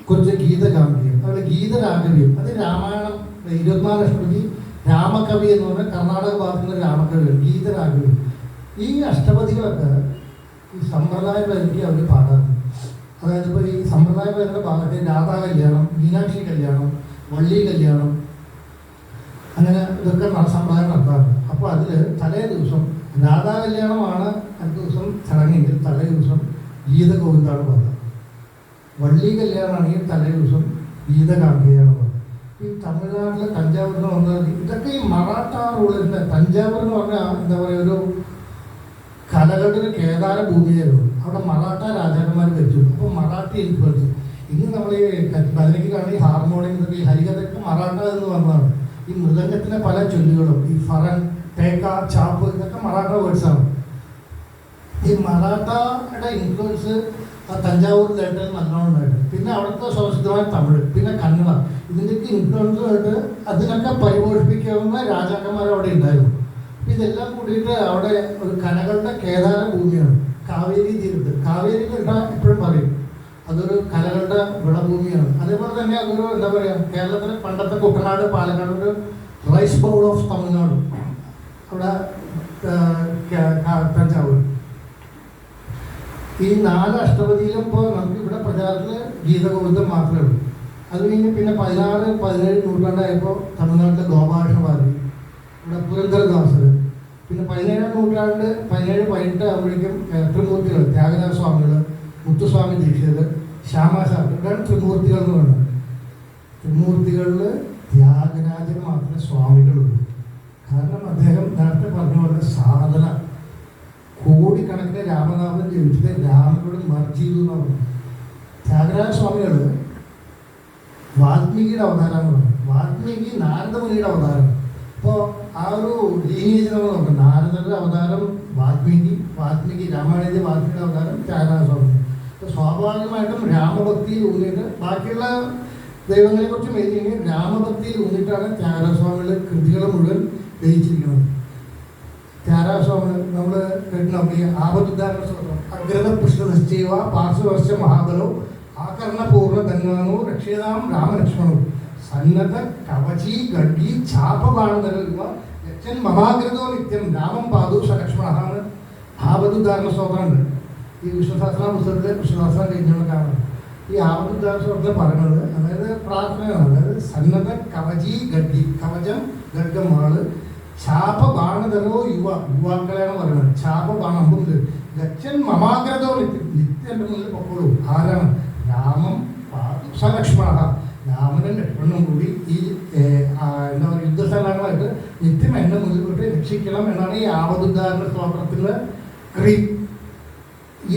കുറിച്ച് ഗീത ഗാംഗേയം. അതുപോലെ ഗീത രാഘവ്യം, അത് രാമായണം 24 അഷ്ടപതി രാമകവി എന്ന് പറഞ്ഞാൽ കർണാടക ഭാഗത്തു നിന്ന് രാമകവിയാണ് ഗീത രാഘവ്യം. ഈ അഷ്ടപതികളൊക്കെ ഈ സമ്പ്രദായ പേരിക്ക് അവർ പാടാറുണ്ട്. അതായത് ഇപ്പോൾ ഈ സമ്പ്രദായ പേരുടെ ഭാഗത്ത് രാധാ കല്യാണം, മീനാക്ഷി കല്യാണം, വള്ളി കല്യാണം, അങ്ങനെ ഇതൊക്കെ സമ്പ്രദായം നടത്താറുണ്ട്. അപ്പോൾ അതിൽ തലേ ദിവസം രാധാ കല്യാണമാണ് അടുത്ത ദിവസം ചടങ്ങെങ്കിൽ തലേ ദിവസം ഗീത ഗോവിന്ദാണ് പാടുക. വള്ളി കല്യാണമാണെങ്കിൽ തലേ ദിവസം ഗീത ഗാംഗേയാണ് പാടുക. ഈ തമിഴ്നാട്ടിലെ തഞ്ചാവൂർ എന്ന് പറഞ്ഞാൽ ഇതൊക്കെ ഈ മറാഠ റൂളിൻ്റെ, തഞ്ചാവൂർ എന്ന് പറഞ്ഞാൽ എന്താ പറയുക, ഒരു കലകളുടെ ഒരു കേദാര ഭൂമിയായിരുന്നു. അവിടെ മറാഠ രാജാക്കന്മാർ ഭരിച്ചു. അപ്പോൾ മറാഠി ഇൻഫ്ലുവൻസ്. ഇന്ന് നമ്മൾ ഈ ഭജനയ്ക്ക് കാണുന്ന ഈ ഹാർമോണിയം, ഇതൊക്കെ ഈ ഹരികഥയ്ക്ക് മറാഠ എന്ന് പറഞ്ഞതാണ്. ഈ മൃദംഗത്തിലെ പല ചൊല്ലുകളും, ഈ ഫറൻ, തേക്ക, ചാപ്പ്, ഇതൊക്കെ മറാഠ വേർഡ്സാണ്. ഈ മറാഠയുടെ ഇൻഫ്ലുവൻസ് ആ തഞ്ചാവൂർ ലേറ്റയിൽ നല്ലോണം ഉണ്ടായിട്ട്, പിന്നെ അവിടുത്തെ സംസ്കൃതമായ തമിഴ്, പിന്നെ കന്നഡ, ഇതിൻ്റെയൊക്കെ ഇൻഫ്ലുവൻസുമായിട്ട് അതിനൊക്കെ പരിപോഷിപ്പിക്കാവുന്ന രാജാക്കന്മാർ അവിടെ ഉണ്ടായിരുന്നു. അപ്പം ഇതെല്ലാം കൂടിയിട്ട് അവിടെ ഒരു കലകളുടെ കേദാര ഭൂമിയാണ്. കാവേരി തീരത്ത്, കാവേരി തീരത്ത എപ്പോഴും പറയും അതൊരു കലകളുടെ വിളഭൂമിയാണ്. അതേപോലെ തന്നെ അതൊരു എന്താ പറയുക, കേരളത്തിലെ പണ്ടത്തെ കുട്ടനാട്, പാലക്കാട് ഒരു റൈസ് ബൗൾ ഓഫ് തമിഴ്നാട്, അവിടെ തഞ്ചാവൂർ. ഈ 4 അഷ്ടപതിയിലും ഇപ്പോൾ നമുക്ക് ഇവിടെ പ്രചാരത്തിൽ ഗീതഗോവിന്ദം മാത്രമേ ഉള്ളൂ. അത് കഴിഞ്ഞ് പിന്നെ 16, 17 നൂറ്റാണ്ടായപ്പോൾ തമിഴ്നാട്ടിലെ ഗോപാലകൃഷ്ണ ഭാരതി, ഇവിടെ പുരന്ദരദാസർ, പിന്നെ 17-ാം നൂറ്റാണ്ട് 17, 18 ആകുമ്പോഴേക്കും ത്രിമൂർത്തികൾ, ത്യാഗരാജ സ്വാമികൾ, മുത്തുസ്വാമി ദീക്ഷിതർ, ശ്യാമാശാസ്ത്രി, ഇവിടെയാണ് ത്രിമൂർത്തികൾ എന്ന് പറയുന്നത്. ത്രിമൂർത്തികളിൽ ത്യാഗരാജന് മാത്രമേ സ്വാമികളുള്ളൂ. കാരണം അദ്ദേഹം നേരത്തെ പറഞ്ഞ പോലെ സാധന കോടിക്കണക്കിന് രാമനാമം ജപിച്ചിട്ട് രാമനോട് മർജ് ചെയ്തു എന്ന് പറഞ്ഞു. ത്യാഗരാജ സ്വാമികൾ വാൽമീകിയുടെ അവതാരമാണ്. വാൽമീകി നാരദമുനിയുടെ അവതാരം. അപ്പോൾ ആ ഒരു ലീനിയേജ് നമ്മൾ നോക്കാം. നാരദരുടെ അവതാരം വാൽമീകി രാമായണ വാൽമീകിയുടെ അവതാരം ത്യാഗരാജ സ്വാമി. അപ്പോൾ സ്വാഭാവികമായിട്ടും രാമഭക്തിയിൽ ഊന്നിയിട്ട്, ബാക്കിയുള്ള ദൈവങ്ങളെ കുറിച്ച് എഴുതിയെങ്കിൽ രാമഭക്തിയിൽ ഊന്നിയിട്ടാണ് ത്യാഗരാജ സ്വാമിയുടെ കൃതികൾ മുഴുവൻ രചിച്ചിരിക്കുന്നത്. ത്യാഗരാജ സ്വാമി നമ്മൾ കേട്ടിട്ടുണ്ടാവും ഈ ആപത്തുദ്ധാരണ സ്തോത്രം, അഗ്രത പുഷ്പതശ്ചൈവ പാർശ്വവർഷ മഹാബലോ ആകർണ പൂർണ്ണ ധന്വാനോ രക്ഷിതാം രാമലക്ഷ്മണോ സന്നദ്ധ കവചി ഗഡ്ഡി ചാപബാണധരരുവ ലക്ഷൻ മമാഗ്രതോ നിത്യം രാമം പാതു സലക്ഷ്മണ. ആപത്തുദ്ധാരണ സ്തോത്രമുണ്ട് ഈ വിഷ്ണുസഹസ്ര പുസ്തകത്തിലെ വിഷ്ണുസഹസ്രം കഴിഞ്ഞുള്ള കാണാം. ഈ ആപത്തുദ്ധാരണ സ്തോത്രത്തിൽ പറയുന്നത് അതായത് പ്രാർത്ഥനയാണ്. അതായത് സന്നദ്ധ കവചി ഗഡ്ഡി, കവചം ഗഡ്ഗമാള്, ചാപ ബാണധരോ യുവാക്കളെയാണ് പറയുന്നത്. ചാപ ബാണം ലക്ഷൻ മമാഗ്രതോ നിത്യം എൻ്റെ മുന്നിൽ പൊക്കോളൂ. ആരാണ്? രാമം സലക്ഷ്മണ, രാമനും ലക്ഷ്മണനും കൂടി ഈ എന്താ പറയുക യുദ്ധസ്ഥലങ്ങളായിട്ട് നിത്യം എന്നെ മുന്നിൽ വിട്ട് രക്ഷിക്കണം എന്നാണ് ഈ ആപത്തുദ്ധാരണ സ്തോത്രത്തിൻ്റെ ക്രീം.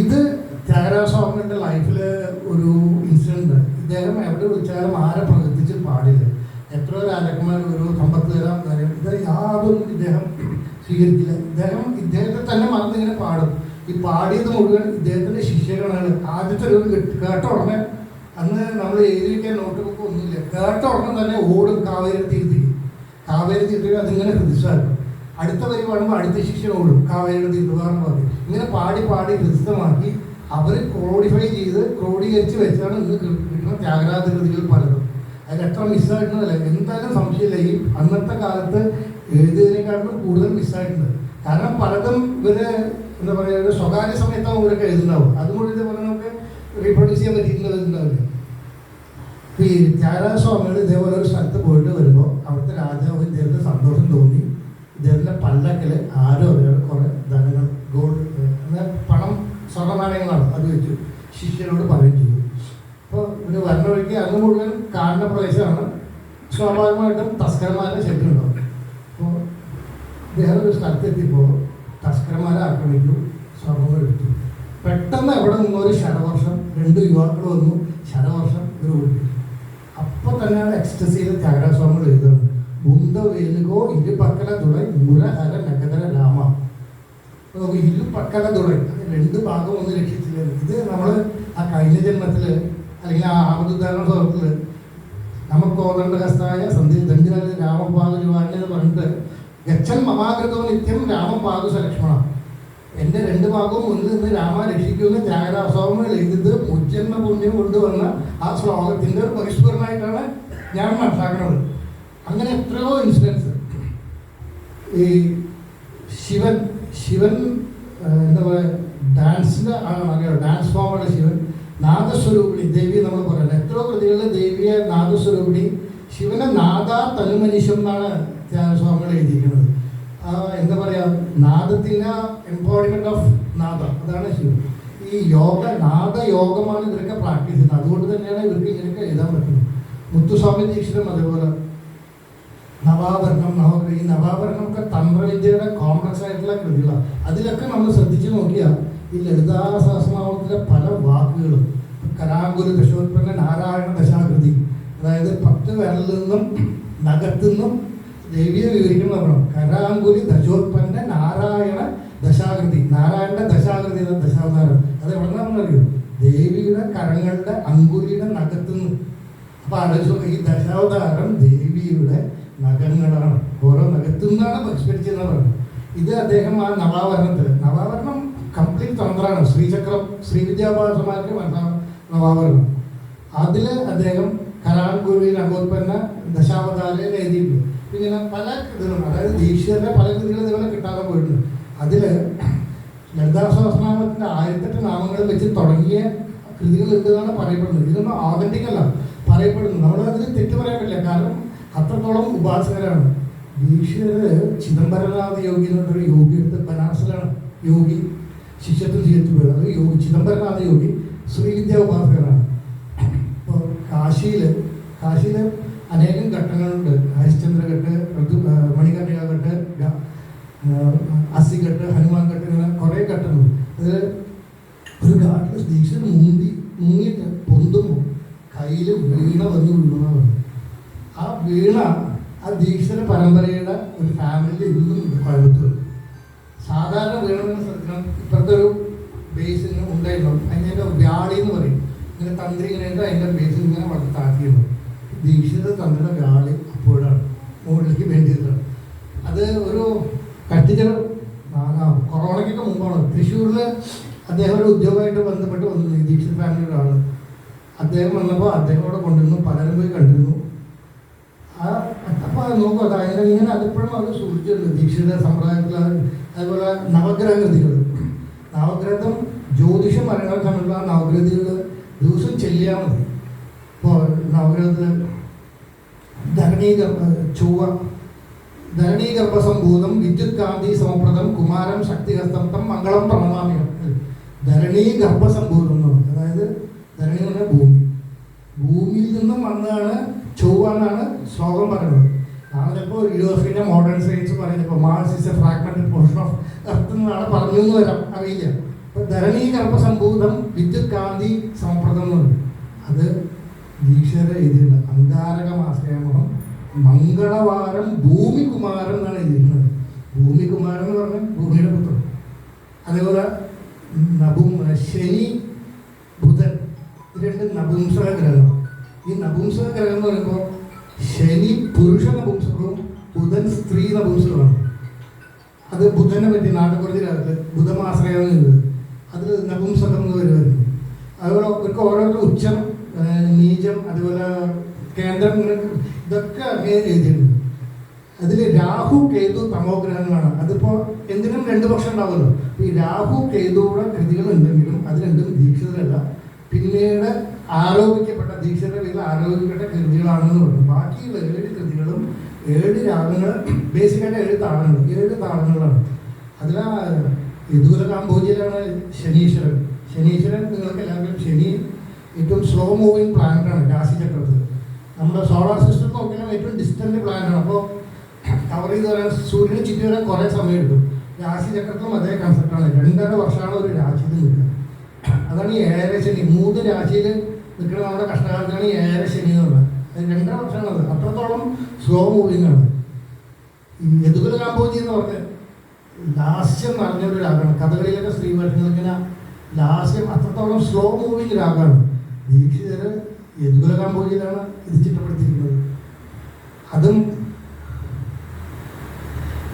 ഇത് ത്യാഗരാജ സ്വാമിയുടെ ലൈഫിൽ ഒരു ഇൻസിഡൻറ്റ്. ഇദ്ദേഹം എവിടെ വിളിച്ചാലും ആരെ പ്രവർത്തിച്ച് പാടില്ല. എത്രയോ രാജാക്കന്മാർ ഒരു സമ്പത്ത് തരാം കാര്യം ഇത് യാതൊന്നും ഇദ്ദേഹം സ്വീകരിക്കില്ല. ഇദ്ദേഹത്തെ തന്നെ മറന്നിങ്ങനെ പാടും. ഈ പാടിയത് മുഴുവൻ ഇദ്ദേഹത്തിൻ്റെ ശിഷ്യകളാണ്. ആദ്യത്തെ ഒരു കേട്ട ഉടനെ, അന്ന് നമ്മൾ എഴുതി വയ്ക്കാൻ നോട്ട് ബുക്ക് ഒന്നുമില്ല, കേട്ട ഉടനെ തന്നെ ഓടും കാവേരി തീർത്ഥിക്ക്. കാവേരി തീർത്ഥിക്ക് അതിങ്ങനെ ഹൃദിസ്ഥാക്കും. അടുത്ത വരി പാടുമ്പോൾ അടുത്ത ശിഷ്യൻ ഓടും കാവേരിയുടെ തീർത്ഥകാരൻ പറഞ്ഞു. ഇങ്ങനെ പാടി പാടി ഹൃദിസ്ഥമാക്കി അവർ ക്രോഡീകരിച്ച് വെച്ചാണ് ഇന്ന് കിട്ടുന്ന ത്യാഗരാജ കൃതികൾ പലതും. അതിലെത്ര മിസ്സായിട്ടുണ്ടല്ലേ, എന്തായാലും സംശയമില്ല. ഈ അന്നത്തെ കാലത്ത് എഴുതിയതിനേക്കാളും കൂടുതൽ മിസ്സായിട്ടുണ്ട്. കാരണം പലതും ഇവര് എന്താ പറയുക ഒരു സ്വകാര്യ സമയത്താണ് ഇവരൊക്കെ എഴുതുണ്ടാവും. അതുകൊണ്ട് ഇതേപോലെ നമുക്ക് റീപ്രൊഡ്യൂസ് ചെയ്യാൻ പറ്റിയിട്ടുണ്ടാവില്ല. ഈ ത്യാഗരാജ സ്വാമികൾ ഇതേപോലെ ഒരു സ്ഥലത്ത് പോയിട്ട് വരുമ്പോൾ അവിടുത്തെ രാജാവ് ഇദ്ദേഹത്തിന് സന്തോഷം തോന്നി ഇദ്ദേഹത്തിൻ്റെ പല്ലക്കിൽ ആരോ ഒരാൾ കുറേ ധനങ്ങൾ ഗോൾഡ് പണം സ്വർണ്ണ നാണയങ്ങളാണ് അത് വെച്ചു ശിഷ്യനോട് പറയുകയും ചെയ്തു. അപ്പോൾ ഇവർ വരണ വഴിക്ക് അന്ന് മുഴുവൻ കാണുന്ന പ്രദേശമാണ്. സ്വാഭാവികമായിട്ടും തസ്കരന്മാരുടെ ശല്യമുണ്ടാവും. അപ്പോൾ വേറെ ഒരു സ്ഥലത്തെത്തിയപ്പോൾ തസ്കരന്മാരെ ആക്രമിച്ചു, സ്വർണ്ണം എടുത്തു. പെട്ടെന്ന് അവിടെ നിന്നൊരു ശരവർഷം 2 യുവാക്കൾ വന്നു, ശരവർഷം ഇവർ ഓടിപ്പിച്ചു. അപ്പോൾ തന്നെയാണ് എക്സ്റ്റസിയിലെ ത്യാഗരാജസ്വാമികൾ എഴുതുന്നത്, ബുന്ദ വേലുകോ ഇരുപക്കല തുളൈ മുരഹര നഗതര രാമ. ഇരുപക്കല തുളൈ, 2 ഭാഗം ഒന്നും രക്ഷിച്ചില്ല. ഇത് നമ്മൾ ആ കഴിഞ്ഞ ജന്മത്തിൽ അല്ലെങ്കിൽ ആ ആപത്തുദാരണ സ്വരത്തിൽ നമുക്ക് ഓതണ്ടഹസ്തായ സന്ധി ദണ്ഡിനാല് രാമപാദുരുവാനെ എന്ന് പറഞ്ഞിട്ട് ഗച്ഛൻ മമാകൃതോ നിത്യം രാമപാദുസ ലക്ഷ്മണ, എൻ്റെ 2 ഭാഗവും മുന്നിൽ നിന്ന് രാമ രക്ഷിക്കുന്ന ത്യാഗരാജസ്വാമികൾ എഴുതിയത് മുജ്ജന്മ പുണ്യം കൊണ്ടുവന്ന ആ ശ്ലോകത്തിൻ്റെ ഒരു ബഹിഷ്കരണമായിട്ടാണ് ഞാൻ മനസ്സിലാക്കുന്നത്. അങ്ങനെ എത്രയോ ഇൻസിഡൻസ്. ഈ ശിവൻ എന്താ പറയുക, ഡാൻസിൻ്റെ ആളാണ്, ഡാൻസ് ഫോമുള്ള ശിവൻ, നാദസ്വരൂപിണി ദേവി നമ്മൾ പറയുന്നത്. എത്രയോ കൃതികളിൽ ദേവിയെ നാദസ്വരൂപിണി, ശിവനെ നാദ തനുമനുഷ്യം എന്നാണ് ത്യാഗസ്വാമികൾ എഴുതിയിരിക്കുന്നത്. എന്താ പറയുക, നാദത്തിൻ്റെ എംപവർമെൻറ്റ് ഓഫ് നാദ, അതാണ് ശിവൻ. ഈ നാദയോഗമാണ് ഇവരൊക്കെ പ്രാക്ടീസ് ചെയ്യുന്നത്. അതുകൊണ്ട് തന്നെയാണ് ഇവർക്ക് ഇങ്ങനെയൊക്കെ എഴുതാൻ പറ്റുന്നത്. മുത്തുസ്വാമി ദീക്ഷിതം അതേപോലെ നവാഭരണം, ഈ നവാഭരണമൊക്കെ തന്ത്രവിദ്യയുടെ കോംപ്ലക്സ് ആയിട്ടുള്ള കൃതികളാണ്. അതിലൊക്കെ നമ്മൾ ശ്രദ്ധിച്ച് നോക്കിയാൽ ഈ ലളിതാ സഹസ്രനാമത്തിലെ പല വാക്കുകളും, കരാങ്കുല ദശോത്പന്ന നാരായണ ദശാകൃതി, അതായത് 10 വിരലിൽ നിന്നും നഖത്തു നിന്നും ദേവിയെ വിവരിക്കുന്നതാണ്. കരാങ്കുലി ദശോത്പന്ന നാരായണ ദശാകൃതി, നാരായണന്റെ ദശാകൃതി എന്ന ദശാവതാരം. അത് എവിടെ നിന്നാണെന്നറിയോ? ദേവിയുടെ കരങ്ങളുടെ അങ്കുലിയുടെ നഖത്തുനിന്ന്. അപ്പൊ ആലോചിച്ചു, ഈ ദശാവതാരം ദേവിയുടെ നഖങ്ങളാണ്, ഓരോ നഖത്തു നിന്നാണ് ബഹിഷ്കരിച്ചെന്നാണ്. ഇത് അദ്ദേഹം ആ നവാവരണം കംപ്ലീറ്റ് തന്ത്രമാണ്. ശ്രീചക്രം, ശ്രീവിദ്യാഭാസമാർക്ക് നവാവരണം. അതിൽ അദ്ദേഹം കരാങ്കുലി നഖോത്പന്ന ദശാവതാരം എഴുതിയിട്ടുണ്ട്. ഇങ്ങനെ പല കൃതികളും, അതായത് ദീക്ഷിതരുടെ പല കൃതികളും ഇതുപോലെ കിട്ടാതെ പോയിട്ടുണ്ട്. അതിൽ ലളിതാ സഹസ്രനാമത്തിൻ്റെ 1008 നാമങ്ങൾ വെച്ച് തുടങ്ങിയ കൃതികൾ ഉണ്ടെന്നാണ് പറയപ്പെടുന്നത്. ഇതൊന്നും ആതന്റിക് അല്ല പറയപ്പെടുന്നത്. നമ്മളതിൽ തെറ്റ് പറയാൻ പറ്റില്ല, കാരണം അത്രത്തോളം ഉപാസകരാണ്. ദീക്ഷിതര് ചിദംബരനാഥ യോഗി എന്ന് പറഞ്ഞൊരു യോഗി എടുത്ത് ബനാറസിലാണ് യോഗി ശിഷ്യത്വം ചെയ്തു പോയത്. അത് യോഗി ചിദംബരനാഥ യോഗി ശ്രീവിദ്യ ഉപാസകരാണ്. ഇപ്പോൾ കാശിയിൽ അനേകം ഘട്ടങ്ങളുണ്ട്. ഹരിശ്ചന്ദ്രഘട്ട്, മണികർണിക ഘട്ട്, അസിഘട്ട്, ഹനുമാൻ ഘട്ട്, ഇങ്ങനെ കുറേ ഘട്ടങ്ങളുണ്ട്. അതിൽ ഒരു ഘാട്ടിൽ ദീക്ഷിതർ മുങ്ങിയിട്ട് പൊന്തുമ്പോൾ കയ്യിൽ വീണ വന്ന് വീണതാണ്. ആ വീണ ആ ദീക്ഷിതര പരമ്പരയുടെ ഒരു ഫാമിലി ഇന്നും കോയമ്പത്തൂർ. സാധാരണ വീണെന്ന് ശ്രദ്ധിക്കണം, ഇപ്പോഴത്തെ ഒരു ബേസ് ഇങ്ങനെ ഉണ്ടായിരുന്നു, അതിൻ്റെ വ്യാളി എന്ന് പറയും. ഇങ്ങനെ തന്ത്രി ഇങ്ങനെ അതിൻ്റെ ബേസ് ഇങ്ങനെ വളരെ താഴ്ത്തിയിരുന്നു. ദീക്ഷിത തന്ത്രിയുടെ വ്യാളി അപ്പോഴാണ് മുകളിലേക്ക് വേണ്ടിയതാണ്. അത് ഒരു കട്ടിച്ചൽ കൊറോണയ്ക്കൊക്കെ മുമ്പാണ്. തൃശ്ശൂരിൽ അദ്ദേഹം ഒരു ഉദ്യോഗമായിട്ട് ബന്ധപ്പെട്ട് വന്നിരുന്നു, ഈ ദീക്ഷിത ഫാമിലിയുടെ ആൾ. അദ്ദേഹം വന്നപ്പോൾ അദ്ദേഹം അവിടെ കൊണ്ടിരുന്നു, പലരും പോയി കണ്ടിരുന്നു. അപ്പോൾ അത് നോക്കും, അതായത് ഇങ്ങനെ അതിപ്പോഴും അത് സൂക്ഷിച്ചിട്ടുണ്ട് ദീക്ഷിത സമ്പ്രദായത്തിൽ. അതുപോലെ നവഗ്രഹ കൃതികൾ, നവഗ്രഹം ജ്യോതിഷം പറയുന്ന സമയത്തുള്ള ആ നവഗ്രഹികൾ ദിവസം ചെല്ലിയാൽ മതി. ഇപ്പോൾ നവഗ്രഹത്തിൽ ധരണീഗർഭസംഭൂതം വിദ്യുത് കാന്തി സമപ്രദം കുമാരം ശക്തിഹസ്തം തം മംഗളം പ്രണമാമികം. ധരണീഗർഭസംഭൂതം എന്ന് പറയും. അതായത് ധരണി എന്ന് പറഞ്ഞാൽ ഭൂമിയിൽ നിന്നും വന്നതാണ് ചൊവ്വ എന്നാണ് ശ്ലോകം പറയുന്നത്. നാളെ ചിലപ്പോൾ യൂണിവേഴ്സിറ്റിയുടെ മോഡേൺ സയൻസ് പറയുന്നത് Mars is A fragmented portion of earth എന്നാണ് പറഞ്ഞു എന്ന് വരാം, അറിയില്ല. അപ്പോൾ ധരണീഗർഭസംഭൂതം വിദ്യുത് കാന്തി സമപ്രദം എന്ന് പറയും. അത് ദീക്ഷയുടെ എഴുതിയിട്ടുണ്ട്. അങ്കാരകമാശ്രയമോഹം മംഗളവാരം ഭൂമികുമാരൻ എന്നാണ് എഴുതിയിരിക്കുന്നത്. ഭൂമികുമാരൻ എന്ന് പറഞ്ഞാൽ ഭൂമിയുടെ പുത്രൻ. അതേപോലെ ശനി ബുധൻ, ഇത് 2 നപുംസക ഗ്രഹം. ഈ നപുംസക ഗ്രഹം എന്ന് പറയുമ്പോൾ ശനി പുരുഷ നപുംസകവും ബുധൻ സ്ത്രീ നപുംസകമാണ്. അത് ബുധനെ പറ്റി നാട്ടുകുറിച്ച് രാവിലെ ബുധമാശ്രയം എന്നുള്ളത് അതിൽ നപുംസകം എന്ന് വരുമായിരുന്നു. അതുപോലെ അവർക്ക് ഓരോരോ ഉച്ചം, നീചം, അതുപോലെ കേന്ദ്രം, ഇതൊക്കെ അങ്ങനെ എഴുതിയിട്ടുണ്ട്. അതിൽ രാഹു കേതു തമോഗ്രഹങ്ങളാണ്. അതിപ്പോൾ എന്തിനും 2 പക്ഷം ഉണ്ടാവുമല്ലോ. ഈ രാഹു കേതുവിടെ കൃതികൾ ഉണ്ടെങ്കിലും അത് രണ്ടും ദീക്ഷിതരല്ല, പിന്നീട് ആരോപിക്കപ്പെട്ട ദീക്ഷിതരുടെ പേരിൽ ആരോപിക്കപ്പെട്ട കൃതികളാണെന്ന് പറഞ്ഞു. ബാക്കിയുള്ള 7 കൃതികളും 7 രാഗങ്ങൾ, ബേസിക്കായിട്ട് 7 താളങ്ങളാണ്. അതിൽ യദുകുല കാമ്പോജിയിലാണ് ശനീശ്വരൻ. ശനീശ്വരൻ നിങ്ങൾക്ക് എല്ലാവരും ശനി ഏറ്റവും സ്ലോ മൂവിങ് പ്ലാനറ്റാണ് രാശിചക്രത്തിൽ. നമ്മുടെ സോളാർ സിസ്റ്റം നോക്കിയാൽ ഏറ്റവും ഡിസ്റ്റൻറ്റ് പ്ലാനറ്റാണ്. അപ്പോൾ കവർ ചെയ്ത് വരാൻ സൂര്യനെ ചുറ്റി വരാൻ കുറേ സമയം എടുക്കും. രാശിചക്രത്തിലും അതേ കൺസെപ്റ്റാണ്. 2.5 വർഷമാണ് ഒരു രാശിയിൽ നിൽക്കുക. അതാണ് ഈ 7 ശനി. 3 രാശിയിൽ നിൽക്കുന്ന നമ്മുടെ കഷ്ടകാലത്തിലാണ് ഈ 7 ശനി എന്ന് പറയുന്നത്. 2.5 വർഷമാണത്. അത്രത്തോളം സ്ലോ മൂവിങ് ആണ്. ഈ യദുകുല കാമ്പോജി എന്ന് പറഞ്ഞ ലാസ്യം നിറഞ്ഞൊരു രാഗമാണ്. കഥകളിയിലൊക്കെ സ്ത്രീ വേഷങ്ങളിങ്ങനെ ലാസ്യം അത്രത്തോളം സ്ലോ മൂവിങ് രാഗമാണ്. ദീക്ഷിതർ യദുകുല കാമ്പോജിയിലാണ് ഇത് ചിട്ടപ്പെടുത്തിയിരിക്കുന്നത്. അതും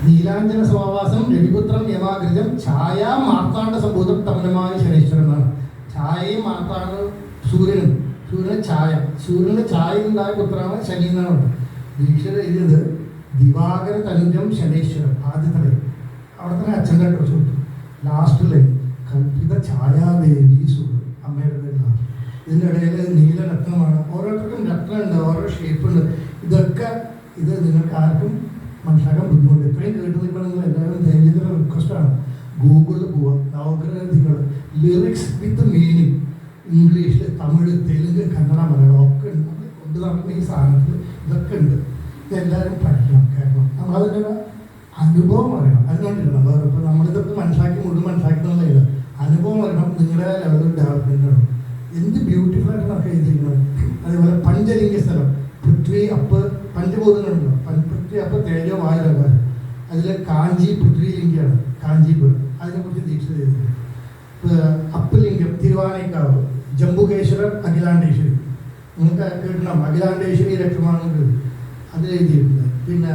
നീലാഞ്ജന സമാവാസം രവിപുത്രം യമാഗ്രജം ഛായ മാർത്താണ്ഡ സംഭൂതം തമനമായ ശനീശ്വരൻ എന്നാണ്. ഛായയും മാർത്താണ്ഡ സൂര്യനും, സൂര്യന് ഛായ, സൂര്യന് ഛായ ഉണ്ടായ പുത്രമാണ് ശനി എന്നാണ്. ദീക്ഷിതർ എഴുതിയത് ദിവാകര തനുജം ശനീശ്വരൻ. ആദ്യത്തെ ലൈൻ അവിടെ തന്നെ അച്ഛൻ്റെ ഡ്രസ് കൊടുത്തു. ലാസ്റ്റ് ലൈൻ കൽപ്പിത ഛായാദേവി സൂര്യൻ, അമ്മയുടെ പേരിലാണ്. ഇതിൻ്റെ ഇടയിൽ നീലരത്നമാണ്. ഓരോരുത്തർക്കും രത്നമുണ്ട്, ഓരോ ഷേപ്പുണ്ട്. ഇതൊക്കെ ഇത് നിങ്ങൾക്ക് ആർക്കും മനസ്സിലാക്കാൻ ബുദ്ധിമുട്ട്. ഇത്രയും കേട്ട് നിൽക്കണം. നിങ്ങൾ എല്ലാവരും ദൈവത്തിൻ്റെ റിക്വസ്റ്റാണ്, ഗൂഗിളിൽ പോവുക. നവഗ്രഹങ്ങൾ ലിറിക്സ് വിത്ത് മീനിങ്, ഇംഗ്ലീഷിൽ, തമിഴ്, തെലുങ്ക്, കന്നഡ, മലയാളം ഒക്കെ ഉണ്ട്. നമ്മൾ കൊണ്ട് നടക്കുന്ന ഈ സാധനത്തിൽ ഇതൊക്കെ ഉണ്ട്. ഇതെല്ലാവരും പഠിക്കണം, കേൾക്കണം. നമ്മളതിൻ്റെ അനുഭവം അറിയണം. അതിനുവേണ്ടിയിട്ടാണ് ഇപ്പോൾ നമ്മളിതൊക്കെ മനസ്സിലാക്കി മുഴുവൻ മനസ്സിലാക്കുന്നതല്ല, അനുഭവം അറിയണം. നിങ്ങളുടെ ലെവലിൽ ഡെവലപ്മെൻ്റ് ആണ്. എന്ത് ബ്യൂട്ടിഫുൾ ആയിട്ട് നമുക്ക് എഴുതിയിരിക്കുന്നത്. അതേപോലെ പഞ്ചലിംഗ സ്ഥലം, പൃഥ്വി അപ്പ്, പഞ്ചഭൂതങ്ങളുണ്ടല്ലോ, പൃഥ്വി അപ്പ് തേജോ വായുരകാരം. അതിൽ കാഞ്ചി പൃഥ്വിലിംഗമാണ്, കാഞ്ചീപുരം. അതിനെക്കുറിച്ച് ദീക്ഷിത ചെയ്തിട്ടുണ്ട്. അപ്പലിംഗം തിരുവാനൈക്കാവ്, ജംബുകേശ്വരം അഖിലാണ്ടേശ്വരി. നിങ്ങൾക്ക് കേട്ടിട്ടുണ്ടാവും, അഖിലാണ്ടേശ്വരി ലക്ഷ്യമാണെങ്കിൽ അതിൽ എഴുതിയിട്ടുണ്ട്. പിന്നെ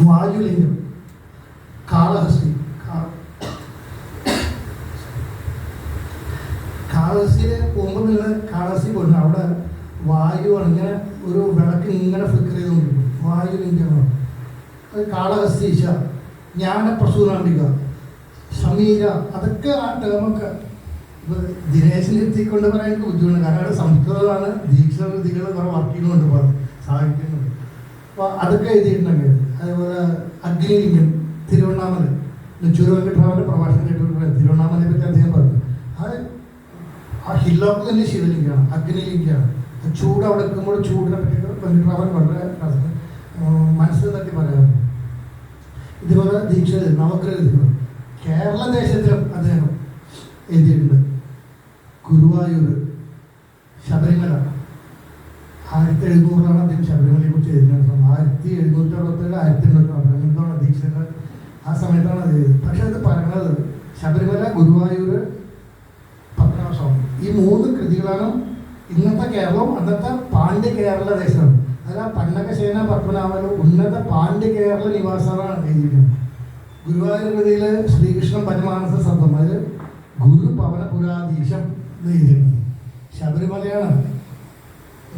വായുലിംഗം കാളഹസ്തി, കാളഹസ്തിയിൽ പോകുമ്പോൾ നിങ്ങൾ കാളഹസ്തി പോയിരുന്നു. അവിടെ വായുവാണ്, ഇങ്ങനെ ഒരു വിളക്ക് ഇങ്ങനെ ഫ്ലിക്കർ ചെയ്തുകൊണ്ടിരിക്കും. വായുലിംഗമാണ് അത്. കാളഹസ്തീശ, ജ്ഞാനപ്രസൂനാംബിക, സമീര, അതൊക്കെ ആ ടേമൊക്കെ ഇപ്പോൾ ദിനേശിനെ എത്തിക്കൊണ്ട് പറയാൻ എനിക്ക് ബുദ്ധിമുട്ടുണ്ട്. കാരണം അവിടെ സംസ്കൃതമാണ്, ദീക്ഷാകൃതികൾ കുറേ വർക്ക് ചെയ്യുന്നുണ്ട്, സാഹിത്യങ്ങളുണ്ട്. അപ്പോൾ അതൊക്കെ എഴുതിയിട്ടുണ്ടെങ്കിൽ. അതേപോലെ അഗ്നിലിംഗം തിരുവണ്ണാമല, നെച്ചൂർ വെങ്കട്ടറാമൻ്റെ പ്രഭാഷണം കേട്ടിട്ടുണ്ട്. തിരുവണ്ണാമലയെ പറ്റി അദ്ദേഹം പറഞ്ഞു. അത് ആ ഹില്ലോക്ക് തന്നെ ശിവലിംഗമാണ്, അഗ്നിലിംഗമാണ്. ചൂട് അവിടെ എത്തുമ്പോൾ ചൂടിനെ പറ്റി വെങ്കട്ടറാമൻ വളരെ മനസ്സിൽ തട്ടി പറയാറുണ്ട്. ഇതുപോലെ ദീക്ഷ നവഗ്രഹങ്ങൾ കേരള ദേശത്തിലും അദ്ദേഹം എഴുതിയിട്ടുണ്ട്. ഗുരുവായൂർ, ശബരിമല 1700 അദ്ദേഹം ശബരിമലയെ കുറിച്ച് എഴുതിയിട്ടുണ്ട്. 1767 1800 എന്താണ് ദീക്ഷകൾ ആ സമയത്താണ് അത് എഴുതിയത്. പക്ഷെ അത് പറയുന്നത് ശബരിമല, ഗുരുവായൂർ, പത്മനാഭസ്വാമി, ഈ 3 കൃതികളാണ് ഇന്നത്തെ കേരളവും അന്നത്തെ പാണ്ഡ്യ കേരള ദേശം. അതിൽ ആ പന്നകശേന പത്മനാഭനും ഉന്നത പാണ്ഡ്യ കേരള നിവാസമാണ് എഴുതിയിരിക്കുന്നത്. ഗുരുവായൂർ കൃതിയിൽ ശ്രീകൃഷ്ണൻ പരമാനസ സത്വം, അതിൽ ഗുരു പവനപുരാധീശം എഴുതിയിട്ടുണ്ട്. ശബരിമലയാണ്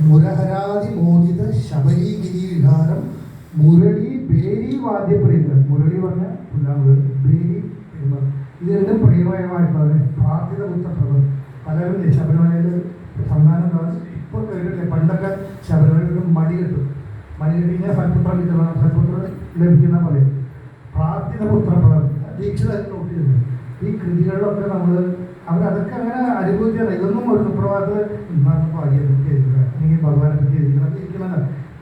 മുരഹരാതി മോദിത ശബരിഗിരി വിഹാരം മുരളി ബേരി വാദ്യപ്രിയങ്ങൾ. മുരളി പറഞ്ഞ പുല്ലാങ്കുഴൽ, ബേരി പെരുമാൾ, ഇത് രണ്ടും പ്രിയമായിട്ടുള്ളത്. പ്രാർത്ഥിത പുത്രപ്രഭം. പലരും ശബരിമലയിൽ സന്താനം ഇപ്പോൾ കേട്ടില്ലേ, പണ്ടൊക്കെ ശബരിമലയിൽ മടി കെട്ടും. മടി കെട്ടി കഴിഞ്ഞാൽ സൽപുത്രം കിട്ടണം, സൽപുത്രം ലഭിക്കുന്ന പോലെ. പ്രാർത്ഥിത പുത്രപ്രഭം ദീക്ഷിത നോട്ട് ചെയ്തു. ഈ കൃതികളിലൊക്കെ നമ്മൾ അവരതൊക്കെ അങ്ങനെ അനുഭവിച്ചാണ്. ഇതൊന്നും ഒരു സുപ്രഭാതത്തിൽ ഇന്നാണ് ഭാഗ്യം പറ്റി എഴുതുക, അല്ലെങ്കിൽ ഭഗവാനെ പറ്റി എഴുതിക്കണം ഇരിക്കണമല്ല.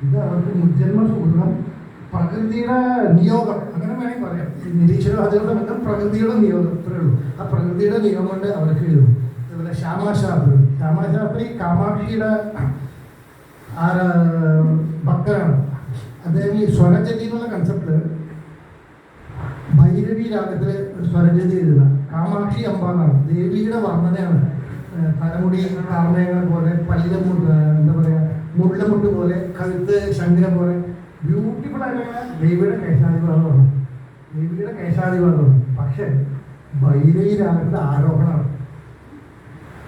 ഇത് അവർക്ക് മുജ്ജന്മ സുഹൃതം, പ്രകൃതിയുടെ നിയോഗം, അങ്ങനെ വേണമെങ്കിൽ പറയാം. നിരീശ്വരവാദികളുടെ ബന്ധം പ്രകൃതിയുടെ നിയോഗം, ഇത്രയേ ഉള്ളൂ. ആ പ്രകൃതിയുടെ നിയോഗം കൊണ്ട് അവർക്ക് എഴുതും. അതുപോലെ ശ്യാമാശാസ്ത്രി, ശ്യാമാശാസ്ത്രി കാമാക്ഷിയുടെ ഭക്തനാണ്. അദ്ദേഹം ഈ സ്വരജതി എന്നുള്ള കൺസെപ്റ്റ് ഭൈരവി രാഗത്തിൽ സ്വരജതി എഴുതുന്ന കാമാക്ഷി അമ്പാന്നാണ്. ദേവിയുടെ വർണ്ണനയാണ്. തലമുടി കാർമേഘങ്ങൾ പോലെ, പല്ലുമുട്ട്, എന്താ പറയുക, മുള്ളമുട്ട് പോലെ, കഴുത്ത് ശങ്കരം പോലെ ബ്യൂട്ടിഫുൾ ആയിട്ടുള്ള ദേവിയുടെ കേശാധിപാതമാണ്. ദേവിയുടെ കേശാധിപാതമാണ്. പക്ഷെ ഭൈരവി രാഗത്തിൻ്റെ ആരോഹണമാണ്.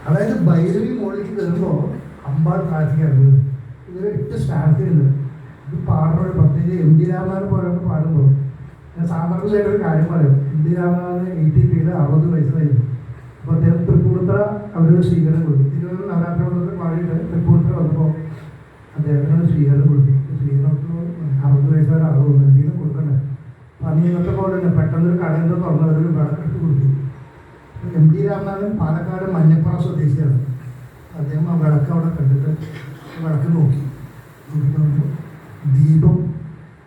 അതായത് ഭൈരവി മുകളിലേക്ക് കയറുമ്പോൾ അമ്പാൾ താഴ്ചയ്ക്ക് ഇറങ്ങുന്നത്. ഇതൊരു 8 സ്റ്റാൻസുണ്ട്. ഇത് പാടുമ്പോൾ പ്രത്യേകിച്ച് എം. ഡി. രാമനാഥൻ പോലൊക്കെ പാടുമ്പോൾ ഞാൻ സാധാരണയായിട്ടൊരു കാര്യം പറയും. എം. ഡി. രാമനാഥൻ 83 60 വയസ്സായിരുന്നു. അപ്പോൾ അദ്ദേഹം തൃപ്പൂണിത്തുറ അവരൊരു സ്വീകരണം കൊടുത്തു. തിരുവനന്തപുരം നവരാത്രി പാടിയിട്ട് തൃപ്പൂണിത്തുറ വന്നപ്പോൾ അദ്ദേഹത്തിനൊരു സ്വീകരണം കൊടുത്തു. ഡോക്ടർ 60 വയസ്സുകാർ 60 എന്തെങ്കിലും കൊടുക്കണ്ടേ. അപ്പം അന്ന് ഇന്നത്തെ പോലെ തന്നെ പെട്ടെന്നൊരു കടയിൽ തുറന്ന് ഒരു വിളക്കെടുത്ത് കൊടുത്തു. MD രാമനാഥൻ പാലക്കാട് മഞ്ഞപ്പുറ സ്വദേശിയാണ്. അദ്ദേഹം ആ വിളക്ക് അവിടെ കണ്ടിട്ട് വിളക്ക് നോക്കി ദീപം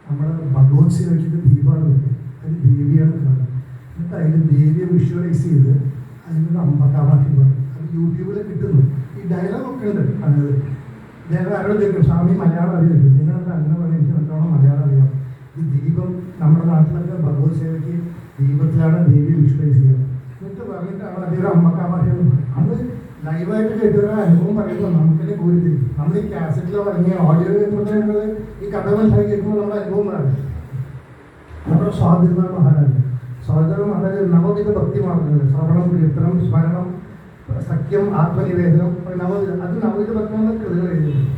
നമ്മൾ ഭഗവത് സേവയ്ക്ക് ദീപമാണ് വരുന്നത്, അതിന് ദേവിയാണ് കാണുന്നത്. എന്നിട്ട് അതിൽ ദേവിയെ വിഷ്വലൈസ് ചെയ്ത് അതിനൊരു അമ്പക്കാമാക്കി പറഞ്ഞു. അത് യൂട്യൂബിൽ കിട്ടുന്നു. ഈ ഡയലോഗൊക്കെ ഉണ്ട്. അത് അദ്ദേഹം ആരോട് ചോദിക്കും, സ്വാമി മലയാളം അറിയാം, നിങ്ങളെന്താ അങ്ങനെ പറഞ്ഞാൽ എനിക്ക് നല്ലോണം മലയാളം അറിയാം. ഈ ദീപം നമ്മുടെ നാട്ടിലൊക്കെ ഭഗവത് സേവയ്ക്ക് ദീപത്തിലാണ് ദേവിയെ വിഷ്വലൈസ് ചെയ്യുന്നത്. എന്നിട്ട് പറഞ്ഞിട്ടാണ് അദ്ദേഹം അമ്മക്കാമാക്കി. അത് ലൈവായിട്ട് കേട്ടൊരു അനുഭവം പറയുമ്പോൾ നമുക്കെന്നെ കൂടി നമ്മൾ ഈ കാസറ്റിലോ അല്ലെങ്കിൽ ഓഡിയോ കേൾക്കുമ്പോൾ ഈ കഥ മനസ്സിലാക്കി കേൾക്കുമ്പോൾ നമ്മുടെ അനുഭവം പറയും. നമ്മുടെ സ്വാതിർനാൾ മഹാരാജ് നവവിധ ഭക്തി മാർഗങ്ങൾ ശ്രവണം, കീർത്തനം, സ്മരണം, സഖ്യം, ആത്മനിവേദനം, അത് നവവിധ ഭക്തികളുടെ കൃതികൾ എഴുതിയിട്ടുണ്ട്.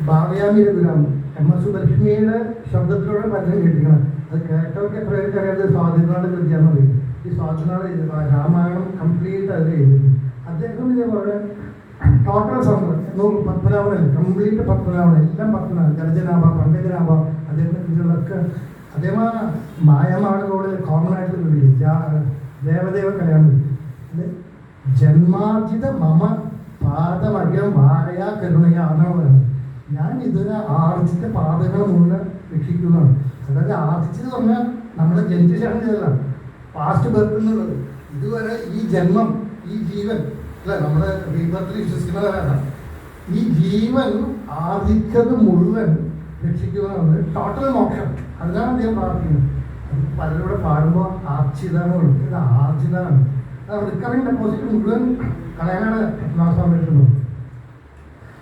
ഭാവയാമി രഘുരാമൻ MS സുബ്ബലക്ഷ്മിയുടെ ശബ്ദത്തിലൂടെ പലരും കേട്ടിരിക്കണം. അത് കേട്ടവർക്ക് എത്ര പേർക്ക് അറിയാതെ സ്വാതിർനാളിൻ്റെ കൃതിയാണെന്ന് പറയും. ഈ സ്വാതിർനാൾ രാമായണം കംപ്ലീറ്റ് അതിൽ എഴുതിയിട്ടുണ്ട്. അദ്ദേഹം ഇതേപോലെ ടോട്ടൽ സൗണ്ട് പത്മനാഭനല്ല, കംപ്ലീറ്റ് പത്മനാഭൻ, എല്ലാം പത്മനാഭൻ, ജലജനാഭ, പണ്ഡിതനാഭ, അദ്ദേഹത്തിൻ്റെ കൃതികളൊക്കെ. അദ്ദേഹം മായമാടുകളോട് കോമൺ ആയിട്ട് കൃതിയില്ല. ദേവദേവ കല്യാണം ജന്മാർജിത മമ പാദമകം വാരയാ കരുണയാ എന്നാണ് പറയുന്നത്. ഞാൻ ഇതുവരെ ആർജിച്ച പാദങ്ങൾ മുഴുവൻ രക്ഷിക്കുന്നതാണ്. അതായത് ആർജിച്ചെന്ന് പറഞ്ഞാൽ നമ്മളെ ജനിച്ച ശേഷം ചെയ്തതാണ്, പാസ്റ്റ് ബർത്ത് എന്നുള്ളത്. ഇതുവരെ ഈ ജന്മം, ഈ ജീവൻ അല്ല, നമ്മുടെ റീബർത്തിൽ വിശ്വസിക്കുന്നവരാണ്. ഈ ജീവൻ ആർജിച്ചത് മുഴുവൻ രക്ഷിക്കുന്നതാണ് ടോട്ടൽ മോക്ഷം. അതിനാണ് അദ്ദേഹം പ്രാർത്ഥിക്കുന്നത്. അത് പലരോടെ പാടുമ്പോൾ ആർജിതാണ് കൊടുക്കുന്നത്. ഇത് ആർജിതാണ്. റിക്കറിങ് ഡെപ്പോസിറ്റ് മുഴുവൻ കളയാനാണ് പത്മനാഭ സ്വാമി എടുക്കുന്നത്.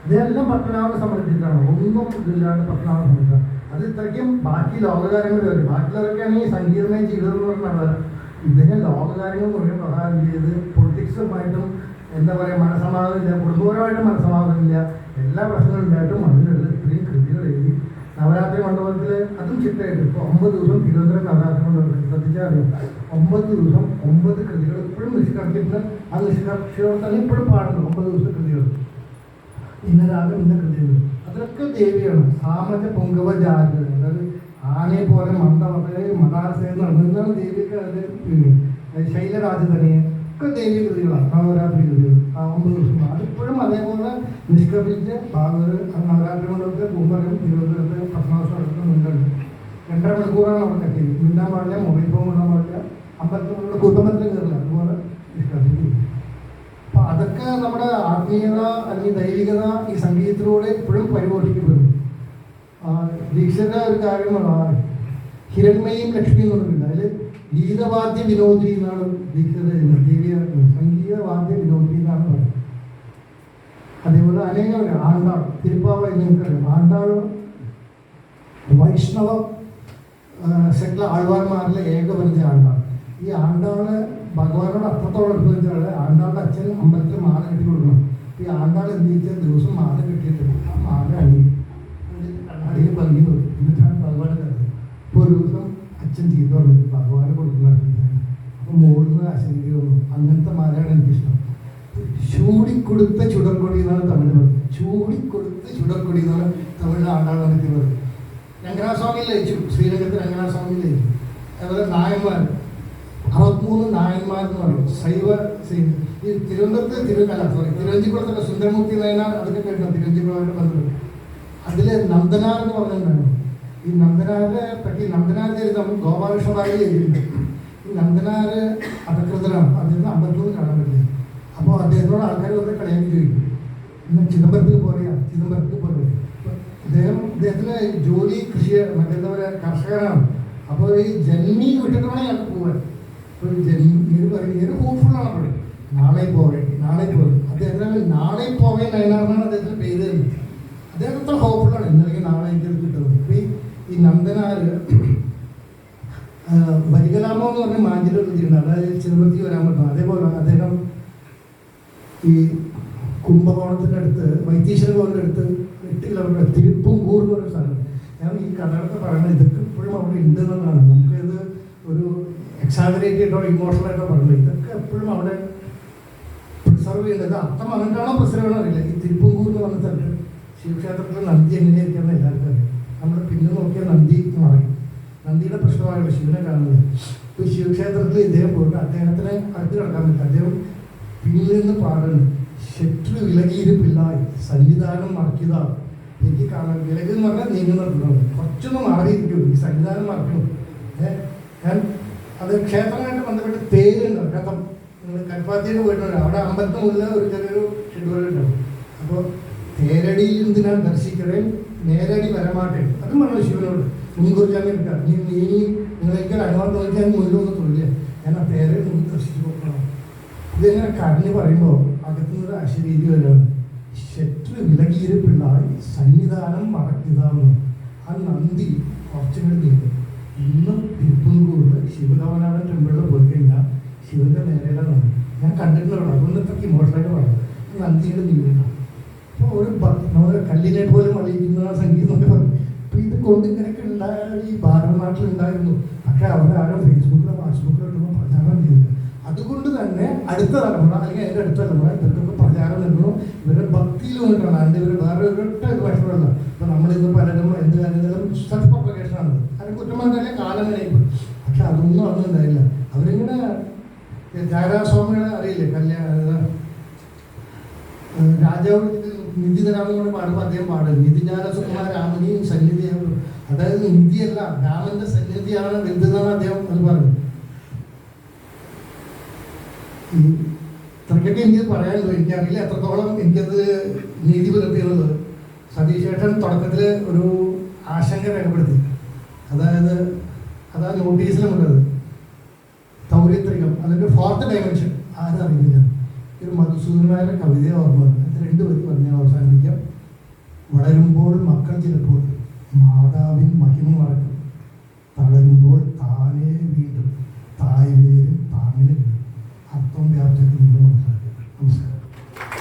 ഇതെല്ലാം പത്മനാഭനെ സംബന്ധിച്ചിട്ടാണ്, ഒന്നും ഇതില്ലാണ്ട് പത്മനാഭനെ സംബന്ധിച്ചാണ്. അത് ഇത്രയ്ക്കും ബാക്കി ലോകകാര്യങ്ങൾ വരും. ബാക്കിയുള്ളവരൊക്കെയാണെങ്കിൽ സംഗീതമേ ജീവിതം എന്ന് പറഞ്ഞാൽ ഇദ്ദേഹം ലോകകാര്യങ്ങൾ മുഴുവൻ പ്രധാനം ചെയ്ത് പൊളിറ്റിക്സുമായിട്ടും എന്താ പറയുക മനസ്സമാധാനമില്ല, കുടുംബപരമായിട്ടും മനസ്സമാധാനമില്ല, എല്ലാ പ്രശ്നങ്ങളും ഉണ്ടായിട്ടും അതിനുള്ള ഇത്രയും കൃതികൾ എഴുതി. നവരാത്രി മണ്ഡപത്തിൽ അതും ചിട്ടയായിട്ട് ഇപ്പോൾ 9 ദിവസം തിരുവനന്തപുരം നവരാത്രി മണ്ഡപത്തിൽ ശ്രദ്ധിച്ചാൽ അറിയാം. 9 ദിവസം 9 കൃതികൾ ഇപ്പോഴും നിഷ്കർഷിച്ചിട്ട് ആ നിഷ്കർഷിയോടെ തന്നെ ഇപ്പോഴും പാടുന്നു. 9 ദിവസം കൃതികൾ, ഇന്ന രാഗം ഇന്ന കൃതികൾ, അതൊക്കെ ദേവിയാണ്. സാമജ പൊങ്കവ ജാഗ്രത, അതായത് ആനയെ പോലെ മതാസേ നടന്നതാണ് ദേവിയൊക്കെ. അത് ശൈലരാജധനിയെ ഒക്കെ ദേവീ കൃതികളാണ്, നവരാത്രി കൃതികൾ. ആ 9 ദിവസം അതിപ്പോഴും അതേപോലെ നിഷ്കർഷിച്ച് ഭാഗവത് നവരാത്രി മണ്ഡലത്തിൽ കുമ്പരം തിരുവനന്തപുരത്ത് പത്മനാഭ മുന്നുണ്ട്. 2.5 മണിക്കൂറാണ് അവിടെ കട്ടിയത്. മിണ്ടാൻ പാടില്ല, മൊബൈൽ ഫോൺ കൊണ്ടാൻ പാടില്ല, അമ്പലത്തിലുള്ള കുടുംബത്തിൽ കയറില്ല, അതുപോലെ നിഷ്കർഷിച്ചു. അപ്പം അതൊക്കെ നമ്മുടെ ആത്മീയത അല്ലെങ്കിൽ ദൈവികത ഈ സംഗീതത്തിലൂടെ ഇപ്പോഴും പരിപോഷിക്കപ്പെടുന്നു. ദീക്ഷയുടെ ഒരു കാര്യമാണ് ഹിരൺമയും ലക്ഷ്മി എന്നുള്ളതുണ്ട്. അതിൽ ഗീതവാദ്യ വിനോദി എന്നാണ് ദീക്ഷയുടെ ദേവിയ സംഗീതവാദ്യ വിനോദി എന്നാണ് പറയുന്നത്. അതേപോലെ അനേകം ആണ്ടാൾ, തിരുപ്പാവ നിങ്ങൾക്കറിയാം. ആണ്ടാൾ വൈഷ്ണവ സെറ്റിലെ ആൾവാർമാരിലെ ഏകവനിത ആണ്ടാൾ. ഈ ആണ്ടാള് ഭഗവാനോട് അത്രത്തോളം അനുഭവിച്ചാണ്. ആണ്ടാളുടെ അച്ഛൻ അമ്പലത്തിൽ മാല കെട്ടി കൊടുക്കണം. ഈ ആണ്ടാൾ എന്ത് ചെയ്താൽ ദിവസം മാല കെട്ടിയിട്ട് ആ മാല അടിയിൽ ഭംഗി നോക്കും. എന്നിട്ടാണ് ഭഗവാനെ കണ്ടത്. ഇപ്പോൾ ഒരു ദിവസം അച്ഛൻ ചീത്ത പറഞ്ഞു ഭഗവാനെ കൊടുക്കുന്ന. അപ്പോൾ മോളുന്ന ആശങ്കി തോന്നും. അങ്ങനത്തെ മാലയാണ് എനിക്കിഷ്ടം. ചൂടിക്കൊടുത്ത ചുടർക്കൊടി എന്നാണ് തമിഴ് പറയുന്നത്. ചൂടിക്കൊടുത്ത ചുടർക്കൊടി എന്നാണ് തമിഴിൽ ആണ്ടാൾ നടക്കുന്നത്. രംഗനാഥസ്വാമിയിൽ ലയിച്ചു, ശ്രീരംഗത്ത് രംഗനാഥസ്വാമിയിൽ ലയിച്ചു. അതുപോലെ നായന്മാർ 63 നായന്മാർ എന്ന് പറയും. ഈ തിരുവനന്തപുരത്ത് തിരുവഞ്ചിക്കുളത്തൊക്കെ സുന്ദരമൂർത്തി നായനാർ അതൊക്കെ കേട്ടോ, തിരുവഞ്ചിക്കുളമായിട്ട് ബന്ധപ്പെട്ട്. അതിൽ നന്ദനാർ എന്ന് പറഞ്ഞിട്ടുണ്ടായിരുന്നു. ഈ നന്ദനാരെ പറ്റി നന്ദനാർ ചരിതം ഗോപാലകൃഷ്ണ എഴുതിയിട്ടുണ്ട്. ഈ നന്ദനാർ അധകൃതനാണ്, അദ്ദേഹത്തിന് അമ്പലത്തിൽ കാണാൻ പറ്റില്ല. അപ്പോൾ അദ്ദേഹത്തോട് ആൾക്കാർ വന്ന് കളിയാക്കി ചോദിക്കും, ഇന്ന് ചിദംബരത്തിൽ പോലെയാ, ചിദംബരത്തിൽ പോലെ. അദ്ദേഹത്തിന് ജോലി കൃഷി മറ്റെന്താ പറയുക കർഷകനാണ്. അപ്പോൾ ഈ ജന്മി വിട്ടിട്ട് വേണം ഞങ്ങൾക്ക് പോകാൻ. അപ്പോൾ ജന്മി പറയുന്നത് ഹോപ്പ്ഫുള്ളാണ്. അവിടെ നാളെ പോവേ അദ്ദേഹത്തിന് നാളെ പോവേ നയനാറിനാണ് അദ്ദേഹത്തിന് പേര് തരുന്നത്. അദ്ദേഹം അത്ര ഹോപ്പ്ഫുള്ളാണ്, ഇന്നല്ലെങ്കിൽ നാളെ എനിക്കത് കിട്ടുന്നത്. അപ്പോൾ ഈ നന്ദനാർ വരികലാമോ എന്ന് പറഞ്ഞ മാഞ്ചിൻ്റെ കൃതിയുണ്ട്. അതായത് ചിദംബരത്തിൽ വരാൻ പറ്റും. അതേപോലെ അദ്ദേഹം ഈ കുംഭകോണത്തിൻ്റെ അടുത്ത് വൈത്തീശ്വര കോവിലിൻ്റെ അടുത്ത് 8 കിലോമീറ്റർ തിരുപ്പുംകൂർ എന്ന് പറയുന്ന സ്ഥലം. ഞാൻ ഈ കഥകളൊക്കെ പറയുന്നത് ഇതൊക്കെ ഇപ്പോഴും അവിടെ ഉണ്ടെന്നാണ്. നമുക്കിത് ഒരു എക്സാജറേറ്റ് ആയിട്ടോ ഇമോഷണലായിട്ടോ പറയുന്നത്. ഇതൊക്കെ എപ്പോഴും അവിടെ പ്രിസർവ് ചെയ്യുന്നത്. അർത്ഥം അങ്ങോട്ടാണോ പ്രിസർവ് ചെയ്യണോ അറിയില്ല. ഈ തിരുപ്പുംകൂർ എന്ന് പറഞ്ഞ സ്ഥലത്ത് ശിവക്ഷേത്രത്തിൽ നന്ദി എങ്ങനെയായിരിക്കണം എല്ലാവർക്കും അറിയാം. നമ്മൾ പിന്നെ നോക്കിയാൽ നന്ദി മറയും. നന്ദിയുടെ പ്രശ്നമായുള്ള ശിവനെ കാണുന്നത്. ഇപ്പോൾ ശിവക്ഷേത്രത്തിൽ ഇദ്ദേഹം പോയിട്ട് അദ്ദേഹത്തിന് അടുത്ത് കിടക്കാൻ പറ്റില്ല. അദ്ദേഹം പിന്നിൽ നിന്ന് പാടുന്നു, ശത്രു വിലകിയിരിപ്പില്ലായി സന്നിധാനം മറക്കുക. എനിക്ക് കാണാൻ വിലക് എന്ന് പറഞ്ഞാൽ നീങ്ങുന്നുണ്ടാവും, കുറച്ചൊന്നും മാറിയിരിക്കും, ഈ സന്നിധാനം മറക്കണം. ഞാൻ അത് ക്ഷേത്രമായിട്ട് ബന്ധപ്പെട്ട് തേരുണ്ട് രഥം. നിങ്ങൾ കൽപ്പാത്തിയിൽ പോയിട്ടുണ്ട്, അവിടെ അമ്പലത്തിന് മുന്നിൽ ഒരു ചെറിയൊരു ഷെഡ്യൂൾ ഉണ്ടാവും. അപ്പോൾ തേരടിയിൽ എന്തിനാണ് ദർശിക്കണേ, നേരടി വരമാട്ടെ. അതും പറഞ്ഞു ശിവനോട് മുൻകൂർജാമ്യം എടുക്കാം. നിങ്ങൾക്ക് അനുവാദം തോന്നിക്കാൻ മുന്നിലൊന്നും തൊഴില്ല, ഞാൻ ആ തേരെ മുന്നിൽ ദർശിച്ചു നോക്കണം. ഇതെങ്ങനെ കരഞ്ഞ് പറയുമ്പോൾ അകത്തുനിന്നൊരു അശരീതി വരികയാണ്. ശത്രു വിലകിയിരിപ്പിള്ളായി സന്നിധാനം മറക്കിതാന്ന്. ആ നന്ദി കുറച്ചും കൂടി നീങ്ങും. ഇന്നും തിരുപ്പൂർക്കൂറിൽ ശിവകവനാടൻ ടെമ്പിളിൽ പോയി കഴിഞ്ഞാൽ ശിവന്റെ നേരെയുള്ള നന്ദി ഞാൻ കണ്ടിട്ടുള്ളൂ. അതുകൊണ്ട് ഇത്രയ്ക്ക് ഇമോഷണലായിട്ട് പറയാം. നന്ദിയുടെ നീങ്ങുക. അപ്പോൾ ഒരു നമ്മുടെ കല്ലിനെ പോലും അളിയിക്കുന്ന സംഗീതം എന്നൊക്കെ പറയും. അപ്പോൾ ഇത് കൊണ്ട് ഇങ്ങനെയൊക്കെ ഈ ഭാരതനാട്ടിലുണ്ടായിരുന്നു. പക്ഷെ അവരാരും ഫേസ്ബുക്കിലോ വാട്സപ്പിലോ ഇട്ടൊന്നും പ്രചാരണം ചെയ്തില്ല. അതുകൊണ്ട് തന്നെ അടുത്ത തലമുറ അല്ലെങ്കിൽ അതിൻ്റെ അടുത്ത തലമുറ ഇവർക്കൊക്കെ പ്രചാരം നൽകണം. ഇവരുടെ ഭക്തിയിൽ കൊണ്ടാണ്, അതിൻ്റെ ഇവർ വേറെ ഒരൊറ്റ ഇത് വിഷമമല്ല. ഇപ്പം നമ്മളിന്ന് പലരും എന്ത് കാര്യത്തിലും സെൽഫ് പ്രൊപ്പഗേഷനാണ്. അതിന് കുറ്റമായിട്ടല്ലേ കാലം കഴിയും. പക്ഷെ അതൊന്നും അന്ന് ഉണ്ടായില്ല. അവരിങ്ങനെ ത്യാഗരാജസ്വാമികളെ അറിയില്ലേ, രാജാവ് നിധി തരാമെന്ന് കൊണ്ട് പാടുമ്പോൾ അദ്ദേഹം പാടും, നിധിജ്ഞാനസുകുമാര രാമനെയും സന്നിധിയാവും. അതായത് നിധിയല്ല, രാമന്റെ സന്നിധിയാണ് വലുതെന്നാണ് അദ്ദേഹം അത് പറഞ്ഞത്. ഇത്രയ്ക്കൊക്കെ എനിക്ക് പറയാനുള്ളൂ. എനിക്കറിയില്ല എത്രത്തോളം എനിക്കത് നീതി പുലർത്തിയുള്ളത്. സതീശേഷൻ തുടക്കത്തിൽ ഒരു ആശങ്ക രേഖപ്പെടുത്തി. അതായത് അതാ നോട്ടീസിലുമുള്ളത് തൗര്യത്രികം, അതിൻ്റെ 4th ഡയമെൻഷൻ ആരും അറിയില്ല. ഒരു മധുസൂദനായ കവിതയെ ഓർമ്മ വന്നു. അത് 2 വരി പറഞ്ഞാൽ അവസാനിപ്പിക്കാം. വളരുമ്പോൾ മക്കൾ ചിലപ്പോൾ മാതാവിൻ മഹിമ മറക്കും, തളരുമ്പോൾ താനേ വീണ്ടും തായ് വേരും താങ്ങിന് അർത്ഥം വ്യാപ്തിക്ക് മനസ്സിലാക്കും.